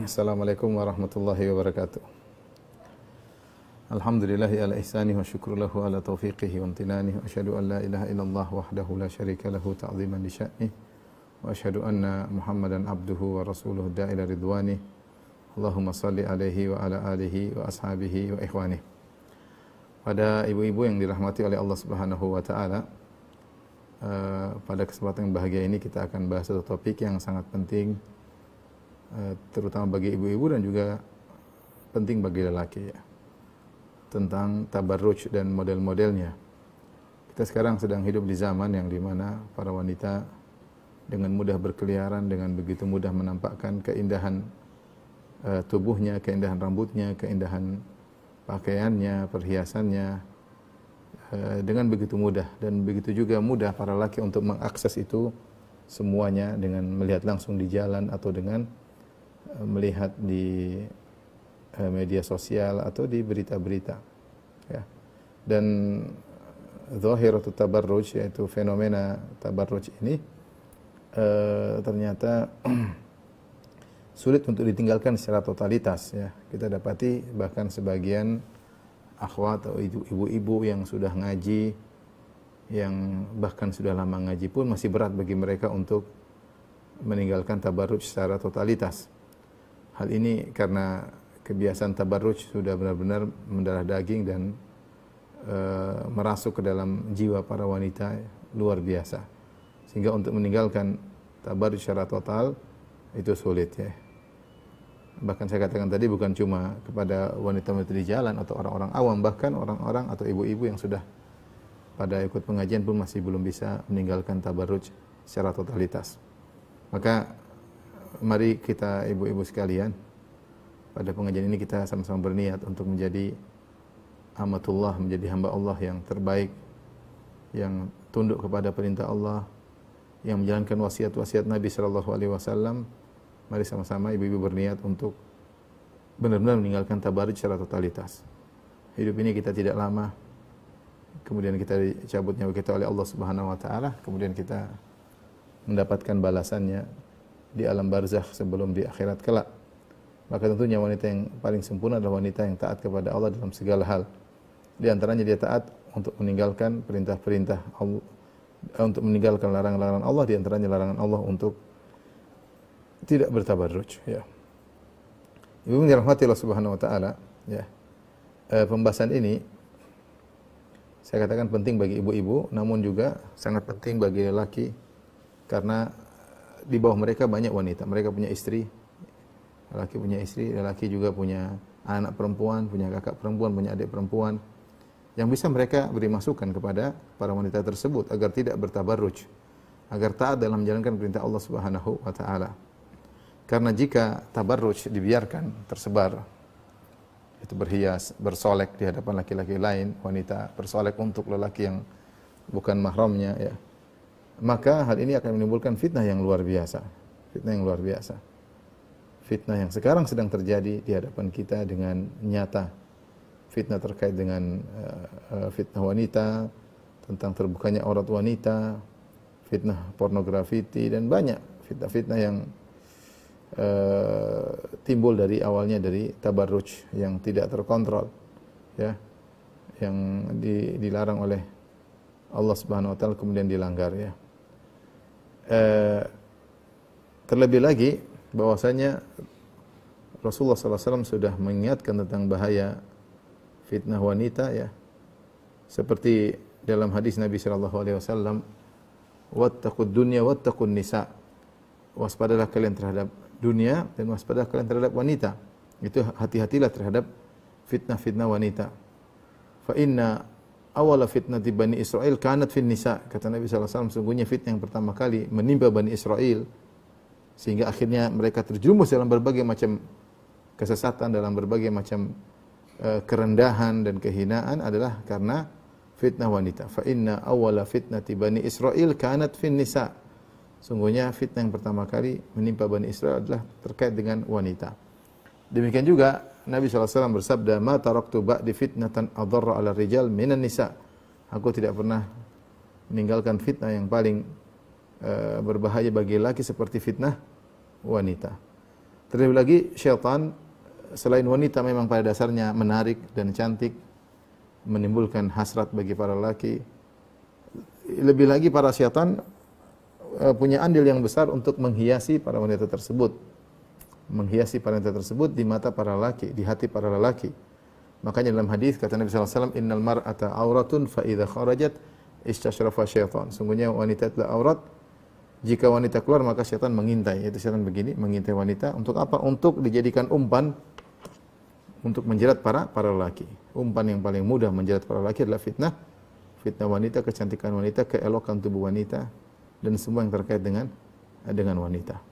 Assalamualaikum warahmatullahi wabarakatuh. Alhamdulillahi ala ihsanihi wa syukru lahu ala taufiqihi wa amtinanihi wa asyhadu an la ilaha illallah wahdahu la syarika lahu ta'ziman li sya'nihi wa asyhadu anna Muhammadan abduhu wa rasuluhu da'ila ridwanihi. Allahumma salli alaihi wa ala alihi wa ashabihi wa ikhwanihi. Pada ibu-ibu yang dirahmati oleh Allah Subhanahu wa taala, pada kesempatan yang bahagia ini kita akan bahas satu topik yang sangat penting, terutama bagi ibu-ibu dan juga penting bagi lelaki, ya, tentang tabarruj dan model-modelnya. Kita sekarang sedang hidup di zaman yang dimana para wanita dengan mudah berkeliaran, dengan begitu mudah menampakkan keindahan tubuhnya, keindahan rambutnya, keindahan pakaiannya, perhiasannya, dengan begitu mudah. Dan begitu juga mudah para lelaki untuk mengakses itu semuanya dengan melihat langsung di jalan atau dengan melihat di media sosial atau di berita-berita, ya. Dan zahiratut tabarruj, yaitu fenomena tabarruj ini ternyata sulit untuk ditinggalkan secara totalitas, ya. Kita dapati bahkan sebagian akhwat atau ibu-ibu yang sudah ngaji, yang bahkan sudah lama ngaji pun masih berat bagi mereka untuk meninggalkan tabarruj secara totalitas. Hal ini karena kebiasaan tabarruj sudah benar-benar mendarah daging dan merasuk ke dalam jiwa para wanita luar biasa. Sehingga untuk meninggalkan tabarruj secara total itu sulit, ya. Bahkan saya katakan tadi bukan cuma kepada wanita-wanita di jalan atau orang-orang awam, bahkan orang-orang atau ibu-ibu yang sudah pada ikut pengajian pun masih belum bisa meninggalkan tabarruj secara totalitas. Maka mari kita ibu-ibu sekalian, pada pengajian ini kita sama-sama berniat untuk menjadi amatullah, menjadi hamba Allah yang terbaik, yang tunduk kepada perintah Allah, yang menjalankan wasiat-wasiat Nabi sallallahu alaihi wasallam. Mari sama-sama ibu-ibu berniat untuk benar-benar meninggalkan tabarruj secara totalitas. Hidup ini kita tidak lama, kemudian kita dicabut nyawa kita oleh Allah Subhanahu wa taala, kemudian kita mendapatkan balasannya di alam barzakh sebelum di akhirat kelak. Maka tentunya wanita yang paling sempurna adalah wanita yang taat kepada Allah dalam segala hal. Di antaranya dia taat untuk meninggalkan perintah-perintah Allah, untuk meninggalkan larangan-larangan Allah, di antaranya larangan Allah untuk tidak bertabarruj, ya. Ibu yang dirahmati Allah Subhanahu wa taala, ya. Pembahasan ini saya katakan penting bagi ibu-ibu, namun juga sangat penting bagi lelaki, karena di bawah mereka banyak wanita. Mereka punya istri, lelaki punya istri, lelaki juga punya anak perempuan, punya kakak perempuan, punya adik perempuan, yang bisa mereka beri masukan kepada para wanita tersebut agar tidak bertabarruj, agar taat dalam menjalankan perintah Allah Subhanahu wa taala. Karena jika tabarruj dibiarkan tersebar, itu berhias, bersolek di hadapan laki-laki lain, wanita bersolek untuk lelaki yang bukan mahramnya, ya, maka hal ini akan menimbulkan fitnah yang luar biasa. Fitnah yang luar biasa. Fitnah yang sekarang sedang terjadi di hadapan kita dengan nyata. Fitnah terkait dengan fitnah wanita, tentang terbukanya aurat wanita, fitnah pornografi, dan banyak fitnah-fitnah yang timbul dari awalnya dari tabarruj yang tidak terkontrol, ya, yang dilarang oleh Allah Subhanahu wa taala kemudian dilanggar, ya. Terlebih lagi bahwasanya Rasulullah SAW sudah mengingatkan tentang bahaya fitnah wanita, ya, seperti dalam hadis Nabi SAW, wattaqud dunya wattaqun nisa, waspadalah kalian terhadap dunia dan waspadalah kalian terhadap wanita. Itu hati-hatilah terhadap fitnah-fitnah wanita. Fa inna awala fitnati Bani Israel kanat fin nisa. Kata Nabi SAW, sungguhnya fitnah yang pertama kali menimpa Bani Israel, sehingga akhirnya mereka terjerumus dalam berbagai macam kesesatan, dalam berbagai macam kerendahan dan kehinaan, adalah karena fitnah wanita. Fa inna awala fitnati Bani Israel kanat fin nisa. Sungguhnya fitnah yang pertama kali menimpa Bani Israel adalah terkait dengan wanita. Demikian juga Nabi SAW bersabda, ma taraktu ba'di fitnatan adarra ala rijal minan nisa. Aku tidak pernah meninggalkan fitnah yang paling berbahaya bagi laki seperti fitnah wanita. Terlebih lagi syaitan selain wanita memang pada dasarnya menarik dan cantik, menimbulkan hasrat bagi para lelaki. Lebih lagi para syaitan punya andil yang besar untuk menghiasi para wanita tersebut. Menghiasi para wanita tersebut di mata para lelaki, di hati para lelaki. Makanya dalam hadis kata Nabi sallallahu alaihi wasallam, "Innal mar'ata auratun fa idza kharajat istashrafa syaitan." Sungguhnya wanita adalah aurat. Jika wanita keluar maka syaitan mengintai. Itu syaitan begini, mengintai wanita untuk apa? Untuk dijadikan umpan untuk menjerat para lelaki. Umpan yang paling mudah menjerat para lelaki adalah fitnah. Fitnah wanita, kecantikan wanita, keelokan tubuh wanita dan semua yang terkait dengan wanita.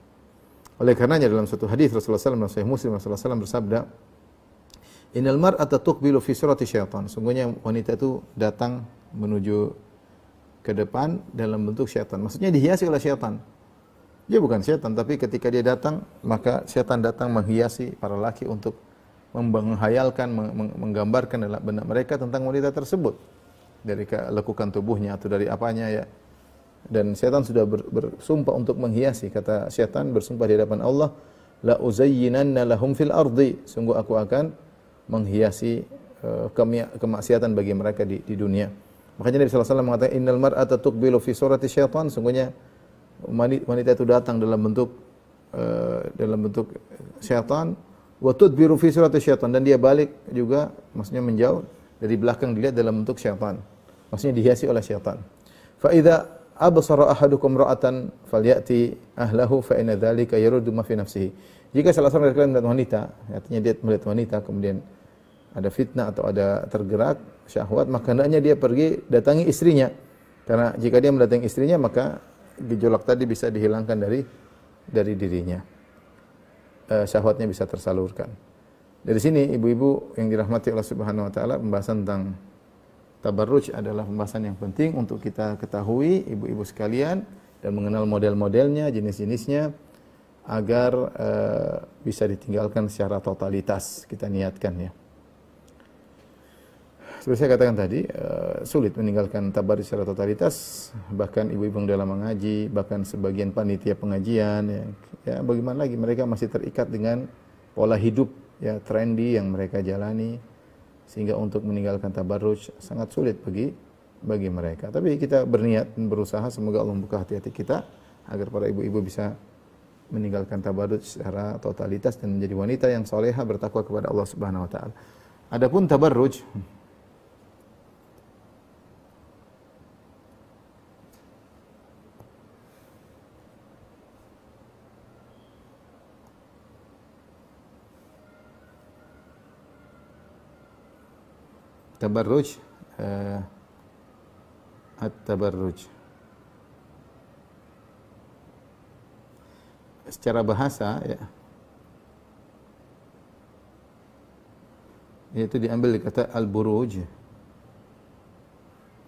Oleh karenanya dalam satu hadis Rasulullah SAW, Sahih Muslim, Rasulullah SAW bersabda, "Innal mar'ata tuqbilu fi surati syaitan." Sungguhnya wanita itu datang menuju ke depan dalam bentuk syaitan. Maksudnya dihiasi oleh syaitan. Dia bukan syaitan, tapi ketika dia datang, maka syaitan datang menghiasi para laki untuk menghayalkan, menggambarkan dalam benak mereka tentang wanita tersebut. Dari kelekukan tubuhnya atau dari apanya ya. Dan syaitan sudah bersumpah untuk menghiasi. Kata syaitan bersumpah di hadapan Allah, "La uzayyinanna lahum fil ardi." Sungguh aku akan menghiasi kemaksiatan bagi mereka di dunia. Makanya Nabi sallallahu alaihi wasallam mengatakan, "Innal mar'ata tuqbilu fi surati syaitan." Sungguhnya wanita itu datang dalam bentuk syaitan, wa tudbiru fi surati syaitan, dan dia balik juga, maksudnya menjauh dari belakang, dilihat dalam bentuk syaitan. Maksudnya dihiasi oleh syaitan. Fa idza absara ahadukum ra'atan falyati ahlahu fa inna dzalika yaruddu ma fi nafsihi. Jika salah seorang dari kalian melihat wanita, artinya dia melihat wanita kemudian ada fitnah atau ada tergerak syahwat, maka hendaknya dia pergi datangi istrinya. Karena jika dia mendatangi istrinya, maka gejolak tadi bisa dihilangkan dari dirinya. Syahwatnya bisa tersalurkan. Dari sini ibu-ibu yang dirahmati Allah Subhanahu wa taala, pembahasan tentang tabarruj adalah pembahasan yang penting untuk kita ketahui ibu-ibu sekalian dan mengenal model-modelnya, jenis-jenisnya agar bisa ditinggalkan secara totalitas, kita niatkan ya. Seperti saya katakan tadi, sulit meninggalkan tabarruj secara totalitas, bahkan ibu-ibu yang dalam mengaji, bahkan sebagian panitia pengajian ya bagaimana lagi, mereka masih terikat dengan pola hidup ya trendy yang mereka jalani, sehingga untuk meninggalkan tabarruj sangat sulit bagi mereka. Tapi kita berniat dan berusaha, semoga Allah membuka hati-hati kita agar para ibu-ibu bisa meninggalkan tabarruj secara totalitas dan menjadi wanita yang salehah bertakwa kepada Allah Subhanahu wa taala. Adapun tabarruj, tabarruj, at-tabarruj secara bahasa ya, yaitu diambil dari kata al-buruj.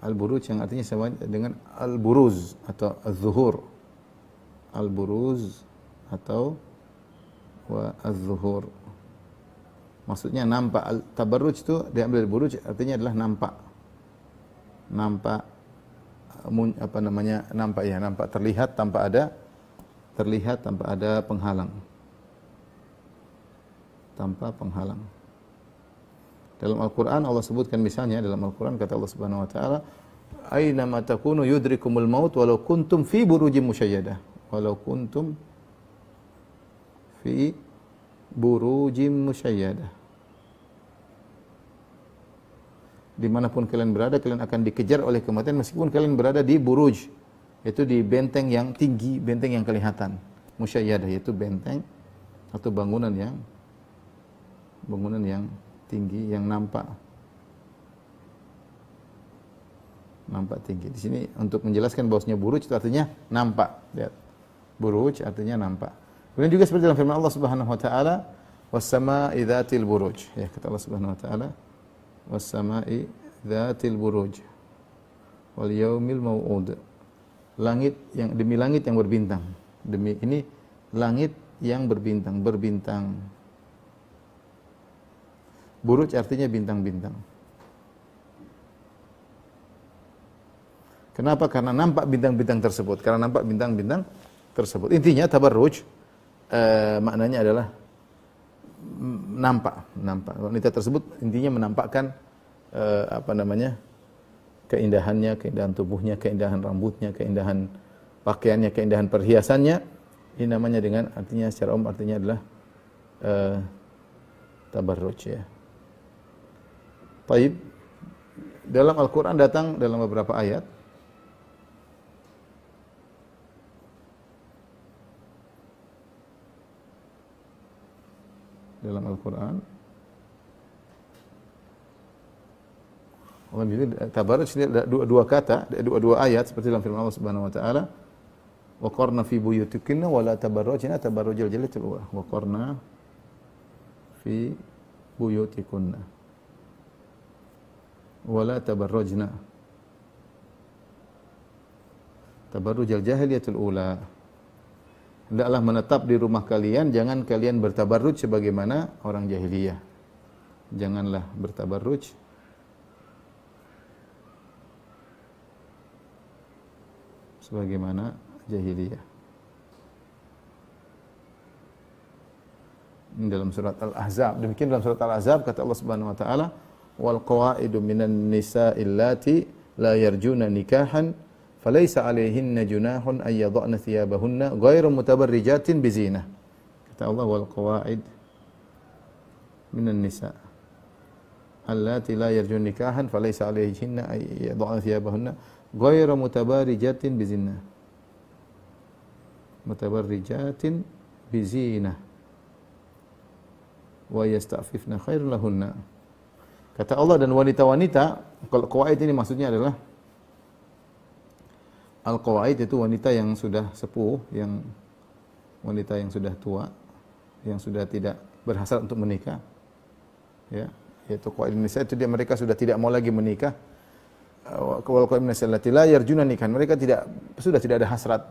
Al-buruj yang artinya sama dengan al-buruz atau az-zuhur. Al-buruz atau az-zuhur. Maksudnya nampak. Tabarruj itu diambil dari buruj, artinya adalah nampak. Nampak nampak terlihat tanpa ada penghalang. Tanpa penghalang. Dalam Al-Qur'an Allah sebutkan, misalnya dalam Al-Qur'an kata Allah Subhanahu wa taala, "Aina ma takunu yudrikumul maut walau kuntum fi burujin musyayyadah." Walau kuntum fi burujin musyayyadah. Dimanapun kalian berada, kalian akan dikejar oleh kematian meskipun kalian berada di buruj, yaitu di benteng yang tinggi, benteng yang kelihatan. Musyayyadah yaitu benteng atau bangunan yang tinggi, yang nampak tinggi. Di sini untuk menjelaskan bahwasanya buruj itu artinya nampak. Lihat. Buruj artinya nampak. Kemudian juga seperti dalam firman Allah Subhanahu wa taala, "Was-sama'i dzatil buruj." Ya, kata Allah Subhanahu wa taala, "Was-sama'i dzatil buruj wal yaumil mau'ud." Langit yang demi langit yang berbintang. Demi ini langit yang berbintang. Buruj artinya bintang-bintang. Kenapa? Karena nampak bintang-bintang tersebut. Intinya tabarruj maknanya adalah nampak. Wanita tersebut intinya menampakkan keindahannya, keindahan tubuhnya, keindahan rambutnya, keindahan pakaiannya, keindahan perhiasannya. Ini namanya dengan artinya secara umum artinya adalah tabarruj ya. Baik. Dalam Al-Qur'an datang dalam beberapa ayat dalam Al-Quran. Allah itu tabarruj ini ada dua kata, dua ayat seperti dalam firman Allah Subhanahu wa taala, wa qarna fi buyutikunna wa la tabarrujna tabarrujal jahiliyatil ula. Wa qarna fi buyutikunna wa la tabarrujna tabarrujal jahiliyatil ula. Hendaklah menetap di rumah kalian, jangan kalian bertabarruj sebagaimana orang jahiliyah. Janganlah bertabarruj sebagaimana jahiliyah. Ini dalam surat Al-Ahzab. Demikian dalam surat Al-Ahzab kata Allah Subhanahu wa taala, "Wal qawaidu minan nisa'i allati la yarjuna nikahan falaysa 'alaihinna junahun ay yadh'na thiyabahunna ghairu mutabarrijatin bizinah." Kata Allah, "Wal qawaid minan nisa' allati la yarjuna nikahan falaysa 'alaihinna ay yadh'na thiyabahunna ghairu mutabarrijatin bizinah." Mutabarrijatin bizinah wa yasta'fifna khairul lahunna. Kata Allah, dan wanita-wanita, kalau qawaid ini maksudnya adalah al-qawaid itu wanita yang sudah sepuh, yang wanita yang sudah tua, yang sudah tidak berhasrat untuk menikah. Ya, yaitu qawaid nisa itu dia mereka sudah tidak mau lagi menikah. Wal qawaid nisa allati la yarjuna nikahan, mereka sudah tidak ada hasrat.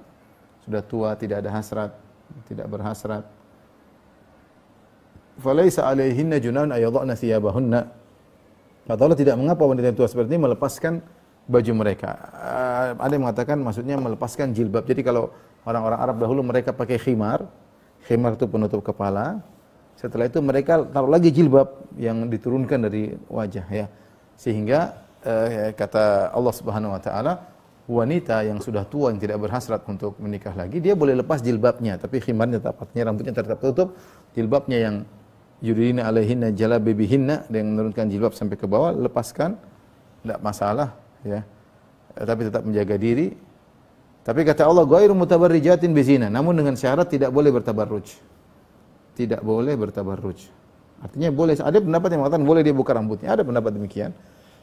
Sudah tua, tidak ada hasrat, tidak berhasrat. Falaisa 'alaihinna junahun ay yadh'na thiyabahunna. Kata Allah, tidak mengapa wanita yang tua seperti ini melepaskan baju mereka. Ada yang mengatakan maksudnya melepaskan jilbab. Jadi kalau orang-orang Arab dahulu mereka pakai khimar. Khimar itu penutup kepala. Setelah itu mereka taruh lagi jilbab yang diturunkan dari wajah ya. Sehingga kata Allah Subhanahu wa taala, wanita yang sudah tua yang tidak berhasrat untuk menikah lagi, dia boleh lepas jilbabnya, tapi khimarnya tetap, artinya rambutnya tetap tutup, jilbabnya yang yudina alaihinna jalabibihinna, yang menurunkan jilbab sampai ke bawah, lepaskan, tidak masalah ya, tapi tetap menjaga diri. Tapi kata Allah, ghairu mutabarrijatin bizina, namun dengan syarat tidak boleh bertabarruj. Tidak boleh bertabarruj. Artinya boleh, ada pendapat yang mengatakan boleh dia buka rambutnya, ada pendapat demikian.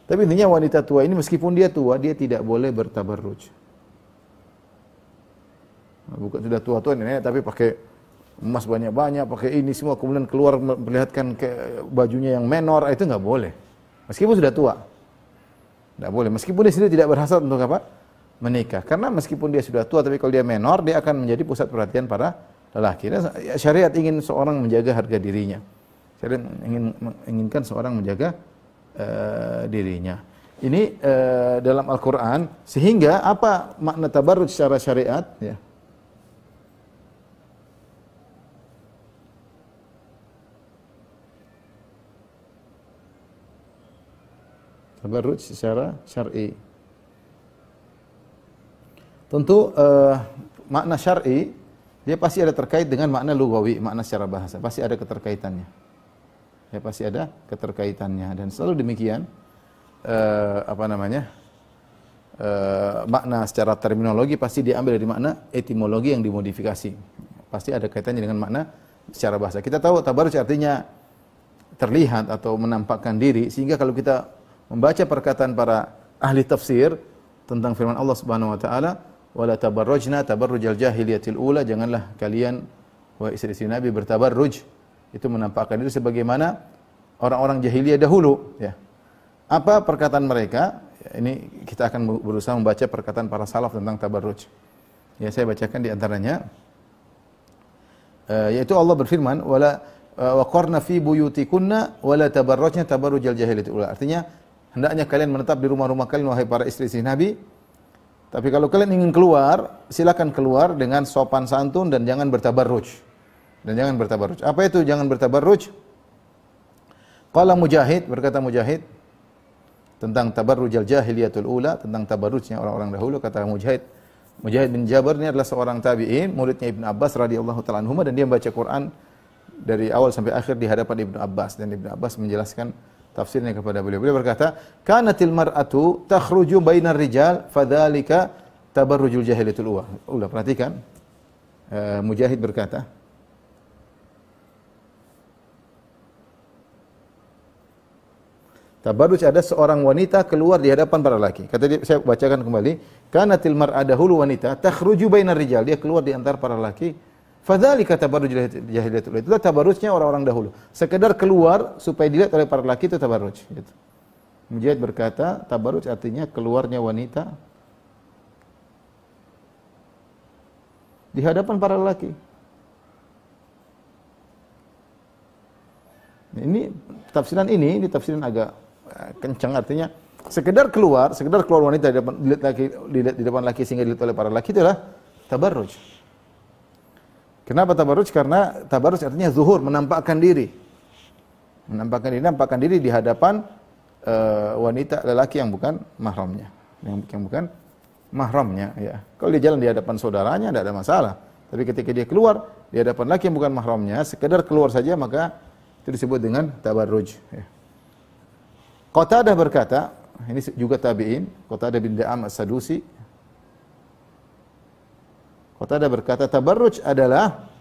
Tapi intinya wanita tua ini meskipun dia tua, dia tidak boleh bertabarruj. Bukan sudah tua-tua nenek tapi pakai emas banyak-banyak, pakai ini semua, kemudian keluar memperlihatkan bajunya yang menor, itu enggak boleh. Meskipun sudah tua. Enggak boleh. Meskipun dia sendiri tidak berhasrat untuk apa? Menikah. Karena meskipun dia sudah tua, tapi kalau dia menor, dia akan menjadi pusat perhatian para lelaki. Syariat ingin seorang menjaga harga dirinya. Syariat menginginkan seorang menjaga dirinya. Ini dalam Al-Quran. Sehingga apa makna tabarruj secara syariat? Ya. Tabarruj secara syar'i. Tentu makna syar'i dia pasti ada terkait dengan makna lugawi, makna secara bahasa. Pasti ada keterkaitannya. Ya, pasti ada keterkaitannya, dan selalu demikian makna secara terminologi pasti diambil dari makna etimologi yang dimodifikasi. Pasti ada kaitannya dengan makna secara bahasa. Kita tahu tabarruj artinya terlihat atau menampakkan diri, sehingga kalau kita membaca perkataan para ahli tafsir tentang firman Allah Subhanahu wa taala, wala tabarrujna tabarrujal jahiliyatil ula, janganlah kalian wahai istri-istri Nabi bertabarruj, itu menampakkan itu sebagaimana orang-orang jahiliyah dahulu ya. Apa perkataan mereka? Ini kita akan berusaha membaca perkataan para salaf tentang tabarruj. Ya, saya bacakan di antaranya yaitu Allah berfirman, wala waqarna fi buyutikunna wala tabarrujna tabarrujal jahiliyatil ula. Artinya hendaknya kalian menetap di rumah-rumah kalian wahai para istri-istri Nabi. Tapi kalau kalian ingin keluar, silakan keluar dengan sopan santun dan jangan bertabarruj. dan jangan bertabarruj. Apa itu jangan bertabarruj? Qala Mujahid, berkata Mujahid tentang tabarrujal jahiliyatul ula, tentang tabarrujnya orang-orang dahulu, kata Mujahid bin Jabir ini adalah seorang tabi'in, muridnya Ibnu Abbas radhiyallahu taala anhuma, dan dia membaca Quran dari awal sampai akhir di hadapan Ibnu Abbas, dan Ibnu Abbas menjelaskan tafsirnya kepada beliau. Beliau berkata, "Kanatil mar'atu takhruju bainar rijal fadzalika tabarrujul jahiliyatul ula." Perhatikan, Mujahid berkata, tabarruj ada seorang wanita keluar di hadapan para laki. Kata dia, saya bacakan kembali. Kanatil mar'a dahulu wanita takhruju bainar rijal, dia keluar di antara para laki. Fadzalika tabarrujul jahiliyatul. Itulah tabarrujnya orang-orang dahulu. Sekedar keluar supaya dilihat oleh para laki, itu tabarruj, gitu. Mujahid berkata, tabarruj artinya keluarnya wanita di hadapan para laki. Ini tafsiran agak kencang, artinya sekedar keluar wanita dilihat di depan laki sehingga dilihat oleh para laki, itulah tabarruj. Kenapa tabarruj? Karena tabarruj artinya zuhur, menampakkan diri. Menampakkan diri di hadapan wanita lelaki yang bukan mahramnya. Yang bukan mahramnya, ya. Kalau dia jalan di hadapan saudaranya tidak ada masalah. Tapi ketika dia keluar di hadapan laki yang bukan mahramnya, sekedar keluar saja, maka itu disebut dengan tabarruj, ya. Qatadah berkata, ini juga tabi'in, Qatadah bin Da'am As-Sadusi. Qatadah berkata, tabarruj adalah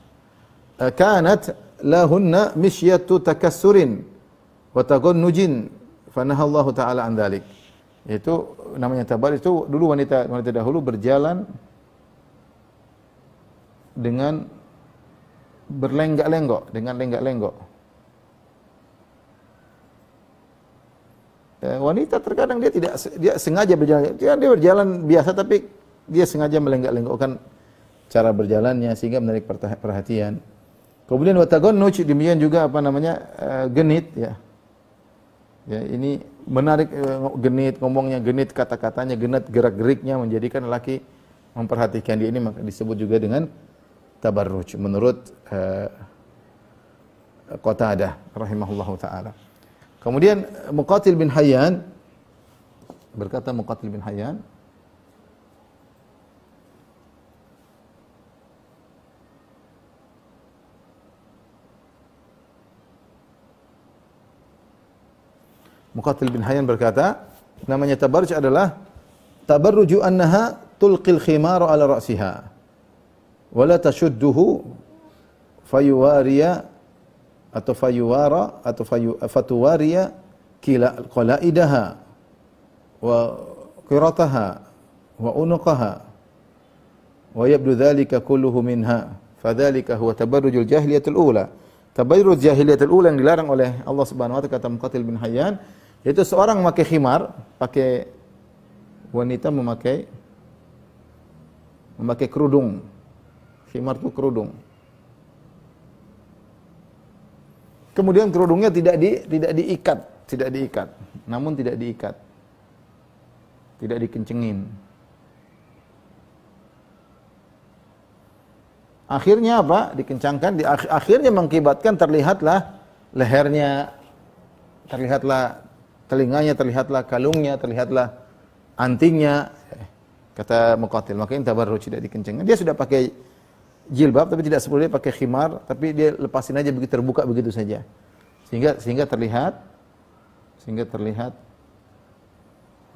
kanat lahunna misyatu takassurin wa taghannujin fanahallahu ta'ala an dzalik. Itu namanya tabarruj, itu dulu wanita dahulu berjalan dengan lenggak-lenggok. Wanita terkadang dia sengaja berjalan, dia berjalan biasa tapi dia sengaja melenggak-lenggokkan cara berjalannya sehingga menarik perhatian. Kemudian wa taghannujin, demikian juga genit, ya. Ya, ini menarik, genit, ngomongnya genit, kata-katanya genit, gerak-geriknya menjadikan laki memperhatikan dia, ini maka disebut juga dengan tabarruj menurut Qatadah rahimahullahu taala. Kemudian Muqatil bin Hayyan berkata, Muqatil bin Hayyan, berkata, namanya tabarruj adalah tabarruju annaha tulqil khimaru ala ra'siha wa la tashudduhu fayuwariya atau fatuwariya qalaidaha wa qirataha wa unuqaha wa yabdu dhalika kulluhu minha fadzalika huwa tabarrujul jahiliyatul ula. Tabarruj jahiliyatul ula yang dilarang oleh Allah Subhanahu wa taala, kata Muqatil bin Hayyan, yaitu seorang memakai khimar, wanita memakai kerudung. Khimar itu kerudung. Kemudian kerudungnya tidak diikat, namun tidak diikat, tidak dikencengin. Akhirnya apa? Dikencangkan, akhirnya mengakibatkan terlihatlah lehernya, terlihatlah telinganya, terlihatlah kalungnya, terlihatlah antingnya. Kata Muqatil, makanya tabarruj, tidak dikencengkan. Dia sudah pakai jilbab tapi tidak seperti dia pakai khimar, tapi dia lepasin aja begitu, terbuka begitu saja. Sehingga terlihat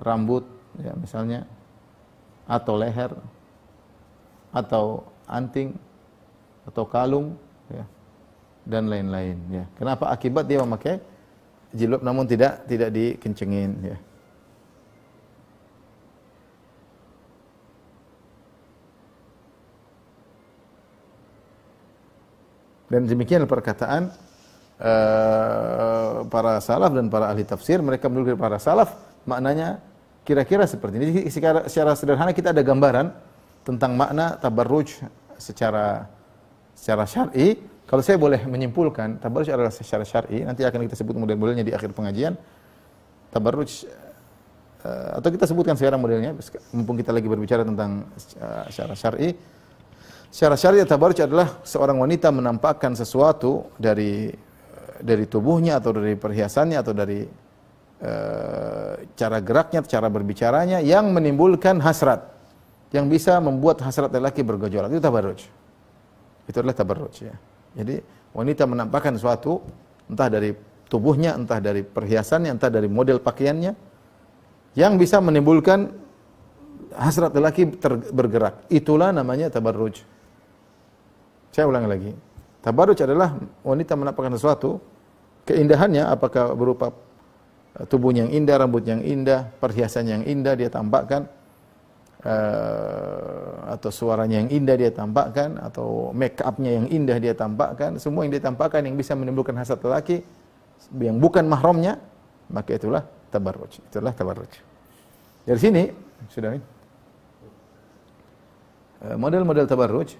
rambut, ya misalnya, atau leher, atau anting, atau kalung, ya, dan lain-lain, ya. Kenapa? Akibat dia memakai jilbab namun tidak dikencengin, ya. Dan demikian perkataan para salaf dan para ahli tafsir. Mereka menurut para salaf maknanya kira-kira seperti ini. Jadi secara sederhana kita ada gambaran tentang makna tabarruj secara syar'i. Kalau saya boleh menyimpulkan, tabarruj adalah secara syar'i. Nanti akan kita sebut model-modelnya di akhir pengajian. Tabarruj atau kita sebutkan sekarang modelnya, mumpung kita lagi berbicara tentang secara syar'i. Secara syariat tabarruj adalah seorang wanita menampakkan sesuatu dari tubuhnya atau dari perhiasannya atau dari cara geraknya, cara berbicaranya yang menimbulkan hasrat, yang bisa membuat hasrat lelaki bergejolak. Itu tabarruj. Itu adalah tabarruj ya. Jadi wanita menampakkan sesuatu entah dari tubuhnya, entah dari perhiasannya, entah dari model pakaiannya yang bisa menimbulkan hasrat lelaki bergerak. Itulah namanya tabarruj. Saya ulangi lagi. Tabarruj adalah wanita menampakkan sesuatu, keindahannya apakah berupa tubuhnya yang indah, rambut yang indah, perhiasannya yang indah dia tampakkan, atau suaranya yang indah dia tampakkan, atau make up-nya yang indah dia tampakkan, semua yang dia tampakkan yang bisa menimbulkan hasrat lelaki yang bukan mahramnya, maka itulah tabarruj. Itulah tabarruj. Dari sini sudah ini. Model-model tabarruj.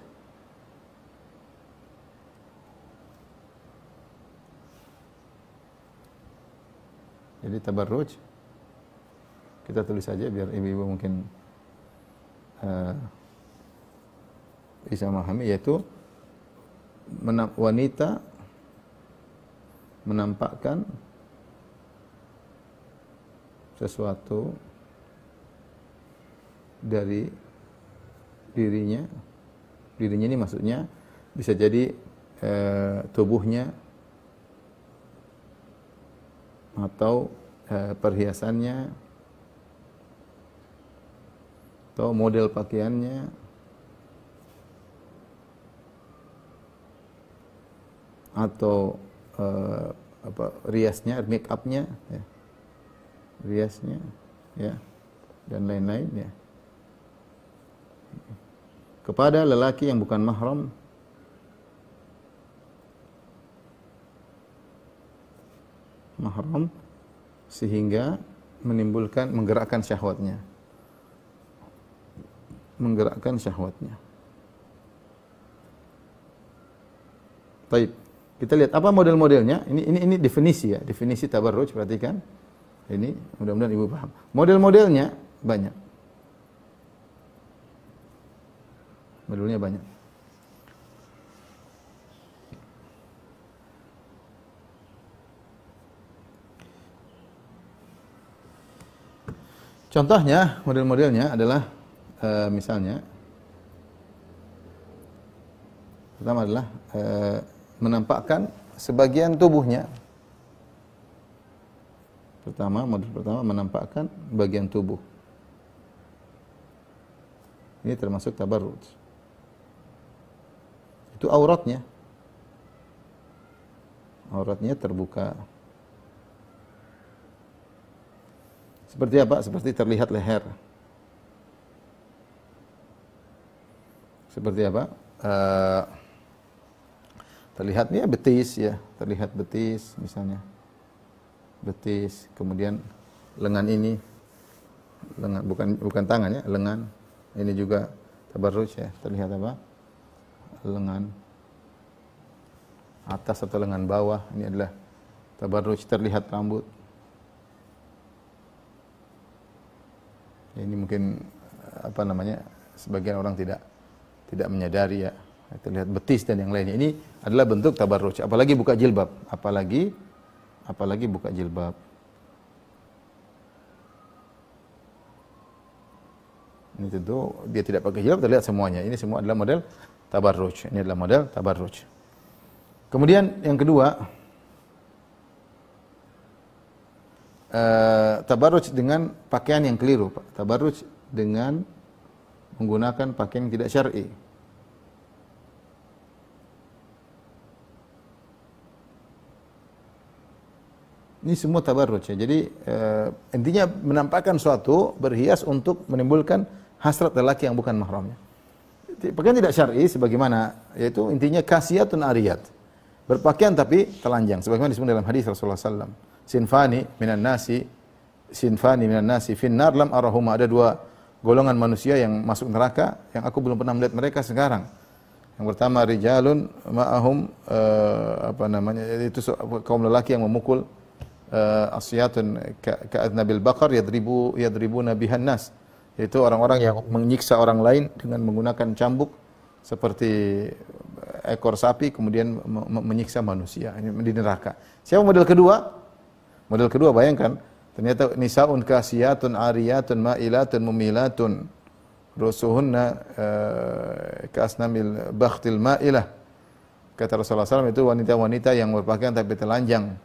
Jadi tabarruj kita tulis saja biar ibu-ibu mungkin bisa memahami, yaitu wanita menampakkan sesuatu dari dirinya. Dirinya ini maksudnya bisa jadi tubuhnya atau perhiasannya atau model pakaiannya atau riasnya, make up-nya ya. Riasnya ya dan lain-lain ya. Kepada lelaki yang bukan mahram sehingga menggerakkan syahwatnya. Baik, kita lihat apa model-modelnya. Ini definisi ya, definisi tabarruj, perhatikan. Ini mudah-mudahan ibu paham. Model-modelnya banyak. Modelnya banyak. Contohnya, model-modelnya adalah misalnya pertama adalah menampakkan sebagian tubuhnya. Model pertama menampakkan bagian tubuh. Ini termasuk tabarruj. Itu auratnya. Auratnya terbuka. Seperti apa? Seperti terlihat leher. Seperti apa? Terlihatnya betis ya, terlihat betis misalnya. Betis, kemudian lengan ini, lengan bukan tangan ya, lengan. Ini juga tabarruj ya, terlihat apa? Lengan atas atau lengan bawah, ini adalah tabarruj. Terlihat rambut. Ini mungkin apa namanya, sebagian orang tidak menyadari ya, terlihat betis dan yang lainnya. Ini adalah bentuk tabarruj. Apalagi buka jilbab, apalagi buka jilbab. Ini tentu dia tidak pakai jilbab, terlihat semuanya. Ini semua adalah model tabarruj. Ini adalah model tabarruj. Kemudian yang kedua, tabarruj dengan pakaian yang keliru. Tabarruj dengan menggunakan pakaian yang tidak syar'i. Ini semua tabarruj ya. Jadi intinya menampakkan suatu berhias untuk menimbulkan hasrat lelaki yang bukan mahramnya. Pakaian tidak syar'i sebagaimana, yaitu intinya kasiyatun ariyat. Berpakaian tapi telanjang sebagaimana disebut dalam hadis Rasulullah sallallahu alaihi wasallam. Sinfani minan nasi finnar lam arahuma. Ada dua golongan manusia yang masuk neraka yang aku belum pernah melihat mereka sekarang. Yang pertama rijalun ma'ahum itu kaum lelaki yang memukul asyatun ka'adnabil baqar yadribuna bihan nas. Yaitu orang-orang yang menyiksa orang lain dengan menggunakan cambuk seperti ekor sapi kemudian menyiksa manusia di neraka. Siapa model kedua? Model kedua bayangkan, ternyata nisaun kasiyatun ariyatun ma'ilatun mumilatun rusuhunna kasnamil bakhtil ma'ilah. Kata Rasulullah SAW itu wanita-wanita yang berpakaian tapi telanjang,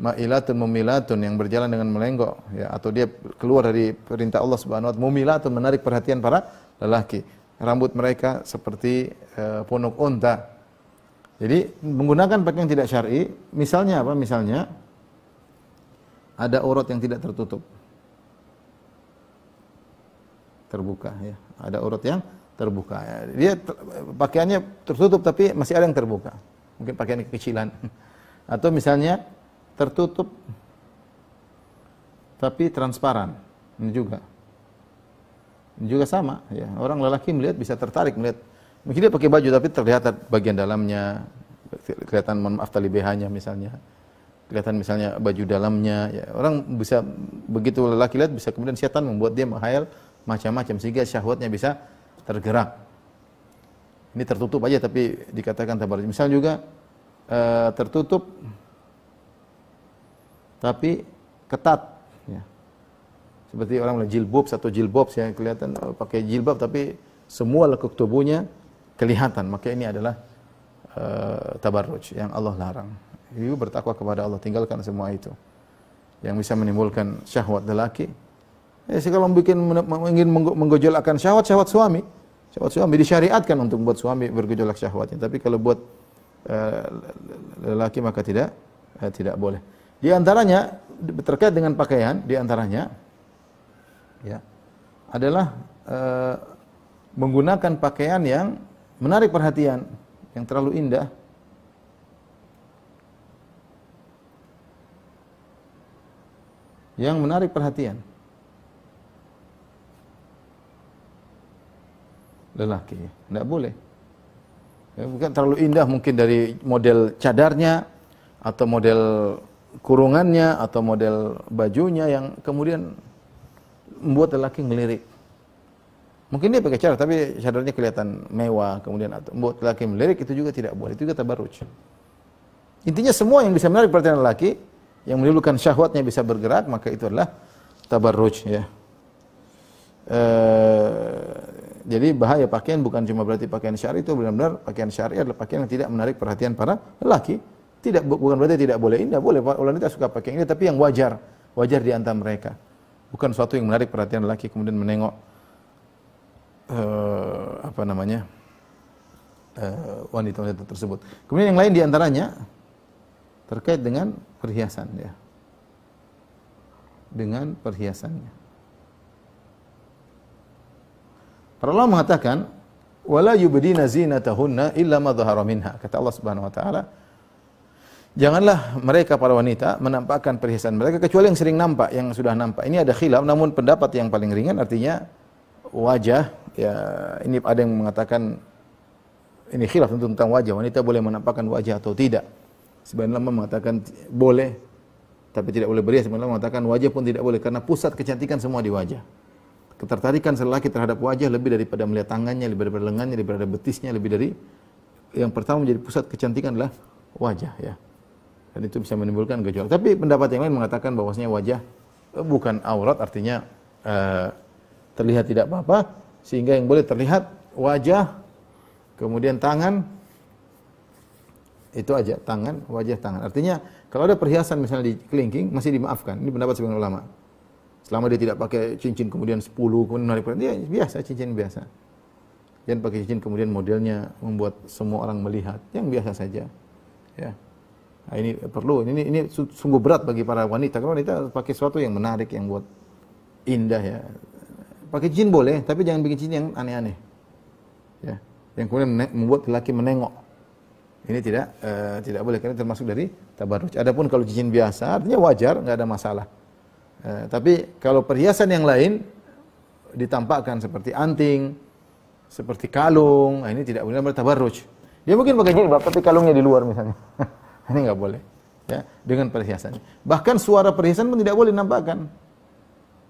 ma'ilatun mumilatun yang berjalan dengan melenggok, ya, atau dia keluar dari perintah Allah Subhanahu wa taala, mumilatun menarik perhatian para lelaki. Rambut mereka seperti punuk unta. Jadi menggunakan pakaian tidak syar'i, misalnya apa? Misalnya ada aurat yang tidak tertutup, terbuka, ya. Ada aurat yang terbuka. Ya. Dia pakaiannya tertutup tapi masih ada yang terbuka. Mungkin pakaian kekecilan. Atau misalnya tertutup tapi transparan. Ini juga sama, ya. Orang lelaki melihat bisa tertarik melihat. Mungkin dia pakai baju tapi terlihat bagian dalamnya, kelihatan maaf tali BH-nya misalnya. Kelihatan misalnya baju dalamnya, ya. Orang bisa begitu lelaki lihat bisa kemudian setan membuat dia menghayal macam-macam sehingga syahwatnya bisa tergerak. Ini tertutup aja tapi dikatakan tabarruj. Misal juga tertutup tapi ketat, ya. Seperti orang jilbab atau jilbab, yang kelihatan pakai jilbab tapi semua lekuk tubuhnya kelihatan, maka ini adalah tabarruj yang Allah larang. Ibu bertakwa kepada Allah, tinggalkan semua itu yang bisa menimbulkan syahwat lelaki. Kalau ingin menggejolakkan syahwat suami disyariatkan untuk membuat suami bergejolak syahwatnya. Tapi kalau buat lelaki maka tidak boleh. Di antaranya terkait dengan pakaian, di antaranya ya adalah menggunakan pakaian yang menarik perhatian, yang terlalu indah. Yang menarik perhatian lelaki, tidak boleh. Ya, bukan terlalu indah, mungkin dari model cadarnya atau model kurungannya atau model bajunya yang kemudian membuat lelaki ngelirik. Mungkin dia pakai cadar tapi cadarnya kelihatan mewah, kemudian atau membuat lelaki melirik, itu juga tidak boleh. Itu juga tabarruj. Intinya semua yang bisa menarik perhatian lelaki, yang menimbulkan syahwatnya bisa bergerak, maka itu adalah tabarruj, ya. Jadi bahaya pakaian bukan cuma berarti pakaian syar'i, itu benar-benar pakaian syar'i adalah pakaian yang tidak menarik perhatian para lelaki. Bukan berarti tidak boleh indah, boleh wanita suka pakai ini, tapi yang wajar di antara mereka. Bukan suatu yang menarik perhatian lelaki kemudian menengok wanita-wanita tersebut. Kemudian yang lain di antaranya terkait dengan perhiasan, ya. Dengan perhiasannya. Para ulama mengatakan wala yubdina zinatahunna illa ma dhahara minha. Kata Allah Subhanahu wa taala, janganlah mereka para wanita menampakkan perhiasan mereka kecuali yang sering nampak, yang sudah nampak. Ini ada khilaf, namun pendapat yang paling ringan artinya wajah, ya. Ini ada yang mengatakan ini khilaf tentang wajah, wanita boleh menampakkan wajah atau tidak. Sebagian ulama mengatakan boleh tapi tidak boleh berhias. Sebagian ulama mengatakan wajah pun tidak boleh karena pusat kecantikan semua di wajah. Ketertarikan lelaki terhadap wajah lebih daripada melihat tangannya, lebih daripada lengannya, lebih daripada betisnya, lebih dari yang pertama menjadi pusat kecantikan adalah wajah, ya. Dan itu bisa menimbulkan gejolak. Tapi pendapat yang lain mengatakan bahwasanya wajah bukan aurat, artinya terlihat tidak apa-apa, sehingga yang boleh terlihat wajah, kemudian tangan, itu aja, tangan, wajah, tangan. Artinya kalau ada perhiasan misalnya di kelingking masih dimaafkan. Ini pendapat sebagian ulama. Selama dia tidak pakai cincin kemudian 10 kemudian menarik perhatian, dia biasa, cincin biasa. Jangan pakai cincin kemudian modelnya membuat semua orang melihat, yang biasa saja. Ya. Nah, ini perlu, ini sungguh berat bagi para wanita. Karena wanita pakai sesuatu yang menarik, yang buat indah, ya. Pakai cincin boleh, tapi jangan bikin cincin yang aneh-aneh. Ya. Yang kemudian membuat lelaki menengok. Ini tidak boleh karena termasuk dari tabarruj. Adapun kalau cincin biasa artinya wajar, enggak ada masalah. Tapi kalau perhiasan yang lain ditampakkan seperti anting, seperti kalung, nah ini tidak boleh bertabarruj. Dia mungkin pakai jilbab tapi kalungnya di luar misalnya. Ini enggak boleh. Ya, dengan perhiasan. Bahkan suara perhiasan pun tidak boleh dinampakkan.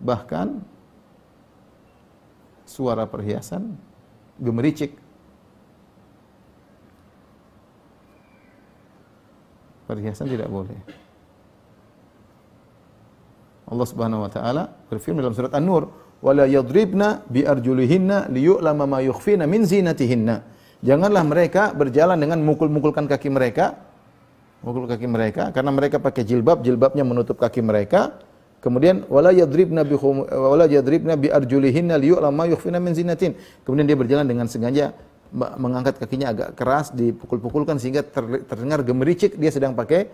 Bahkan suara perhiasan gemericik Perhiasan tidak boleh. Allah Subhanahu wa taala berfirman dalam surat An-Nur, "Wala yadribna bi arjulihinna liyu'lama ma yukhfina min zinatihinna." Janganlah mereka berjalan dengan mukul-mukulkan kaki mereka, mukul kaki mereka karena mereka pakai jilbab, jilbabnya menutup kaki mereka. Kemudian wala yadribna bi arjulihinna liyu'lama ma yukhfina min zinatin. Kemudian dia berjalan dengan sengaja mengangkat kakinya agak keras, dipukul-pukulkan sehingga terdengar gemericik dia sedang pakai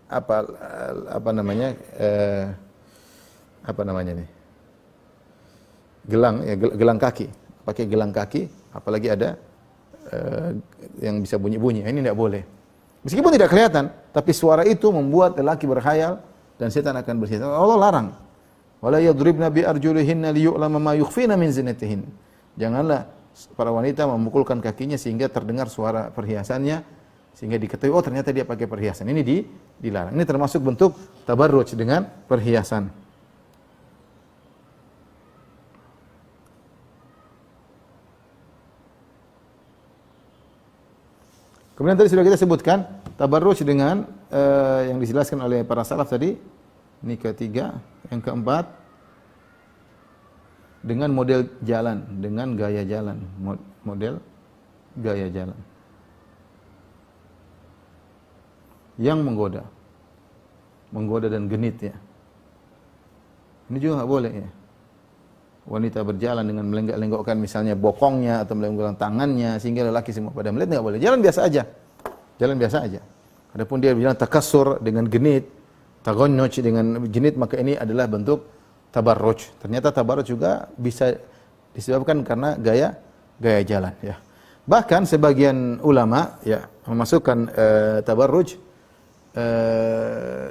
apa namanya nih? Gelang, ya, gelang kaki. Pakai gelang kaki, apalagi ada yang bisa bunyi-bunyi. Ini tidak boleh. Meskipun tidak kelihatan, tapi suara itu membuat lelaki berkhayal dan setan akan bersetan. Allah larang. Wala yadribna bi arjulihinna liyu'lama ma yukhfina min zinatihin. Janganlah para wanita memukulkan kakinya sehingga terdengar suara perhiasannya, sehingga diketahui oh ternyata dia pakai perhiasan. Ini dilarang. Ini termasuk bentuk tabarruj dengan perhiasan. Kemudian tadi sudah kita sebutkan tabarruj dengan yang dijelaskan oleh para salaf tadi. Ini ketiga, yang keempat dengan model jalan, dengan gaya jalan, model gaya jalan yang menggoda dan genit ya. Ini juga nggak boleh ya. Wanita berjalan dengan melenggak-lenggokkan misalnya bokongnya atau melenggakkan tangannya sehingga lelaki semua pada melihat, nggak boleh. Jalan biasa aja. Jalan biasa aja. Adapun dia bilang takassur dengan genit, taghannoj dengan genit, maka ini adalah bentuk tabarruj. Ternyata tabarruj juga bisa disebabkan karena gaya jalan ya. Bahkan sebagian ulama ya memasukkan tabarruj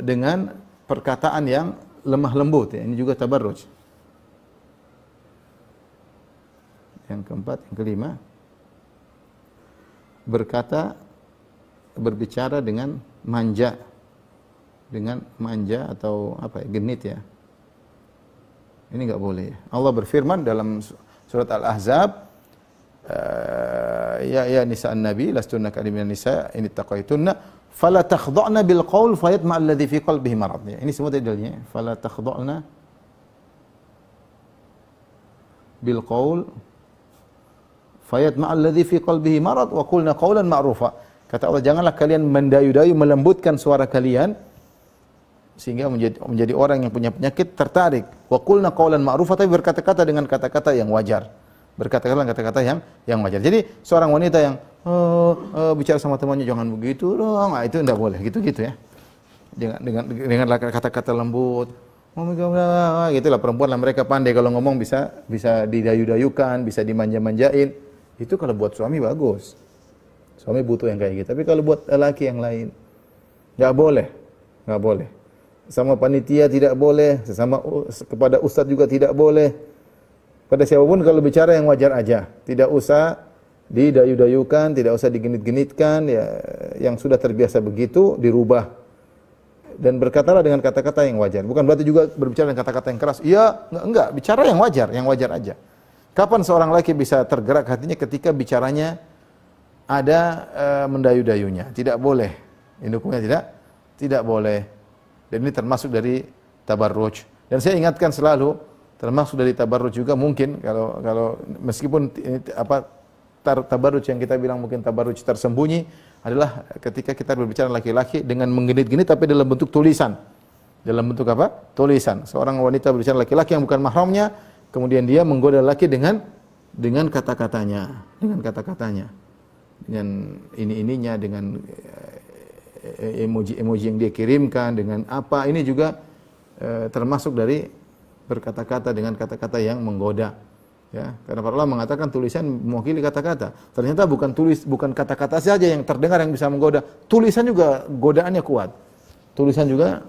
dengan perkataan yang lemah lembut ya. Ini juga tabarruj. Yang keempat, yang kelima, berbicara dengan manja atau apa ya, genit ya. Ini enggak boleh. Allah berfirman dalam surat Al-Ahzab, ya nisa'an nabi lastunna ka'alimin nisa in ittaqaitunna fala takhda'na bil qaul fayatma alladhi fi qalbihi marad. Ini semua dalilnya. Fala takhda'na bil qaul fayatma alladhi fi qalbihi marad wa qulna qawlan ma'rufa. Kata Allah, janganlah kalian mendayu-dayu, melembutkan suara kalian sehingga menjadi orang yang punya penyakit tertarik. Wa qulna qawlan ma'rufa, tapi berkata-kata dengan kata-kata yang wajar. Berkata-kata dengan kata-kata yang wajar. Jadi seorang wanita yang bicara sama temannya jangan begitu dong. Nah, itu enggak boleh gitu-gitu ya. Dengan kata-kata lembut. Gitulah perempuan lah, mereka pandai kalau ngomong bisa didayu-dayukan, bisa dimanja-manjain. Itu kalau buat suami bagus. Suami butuh yang kayak gitu. Tapi kalau buat lelaki yang lain enggak boleh. Sama panitia tidak boleh, sesama kepada ustaz juga tidak boleh. Pada siapapun kalau bicara yang wajar aja, tidak usah didayu-dayukan, tidak usah digenit-genitkan, ya yang sudah terbiasa begitu dirubah. Dan berkatalah dengan kata-kata yang wajar. Bukan berarti juga berbicara dengan kata-kata yang keras. Iya, enggak, bicara yang wajar aja. Kapan seorang laki bisa tergerak hatinya ketika bicaranya ada mendayu-dayunya? Tidak boleh. Ini hukumnya tidak boleh. Dan ini termasuk dari tabarruj. Dan saya ingatkan selalu, termasuk dari tabarruj juga mungkin kalau meskipun ini tabarruj yang kita bilang mungkin tabarruj tersembunyi adalah ketika kita berbicara laki-laki dengan menggenit-genit tapi dalam bentuk tulisan. Dalam bentuk apa? Tulisan. Seorang wanita berbicara laki-laki yang bukan mahramnya, kemudian dia menggoda laki dengan kata-katanya, dengan ininya, dengan emoji yang dia kirimkan, dengan apa, ini juga termasuk dari berkata-kata dengan kata-kata yang menggoda. Ya, karena para ulama mengatakan tulisan mewakili kata-kata. Ternyata bukan kata-kata saja yang terdengar yang bisa menggoda. Tulisan juga godaannya kuat. Tulisan juga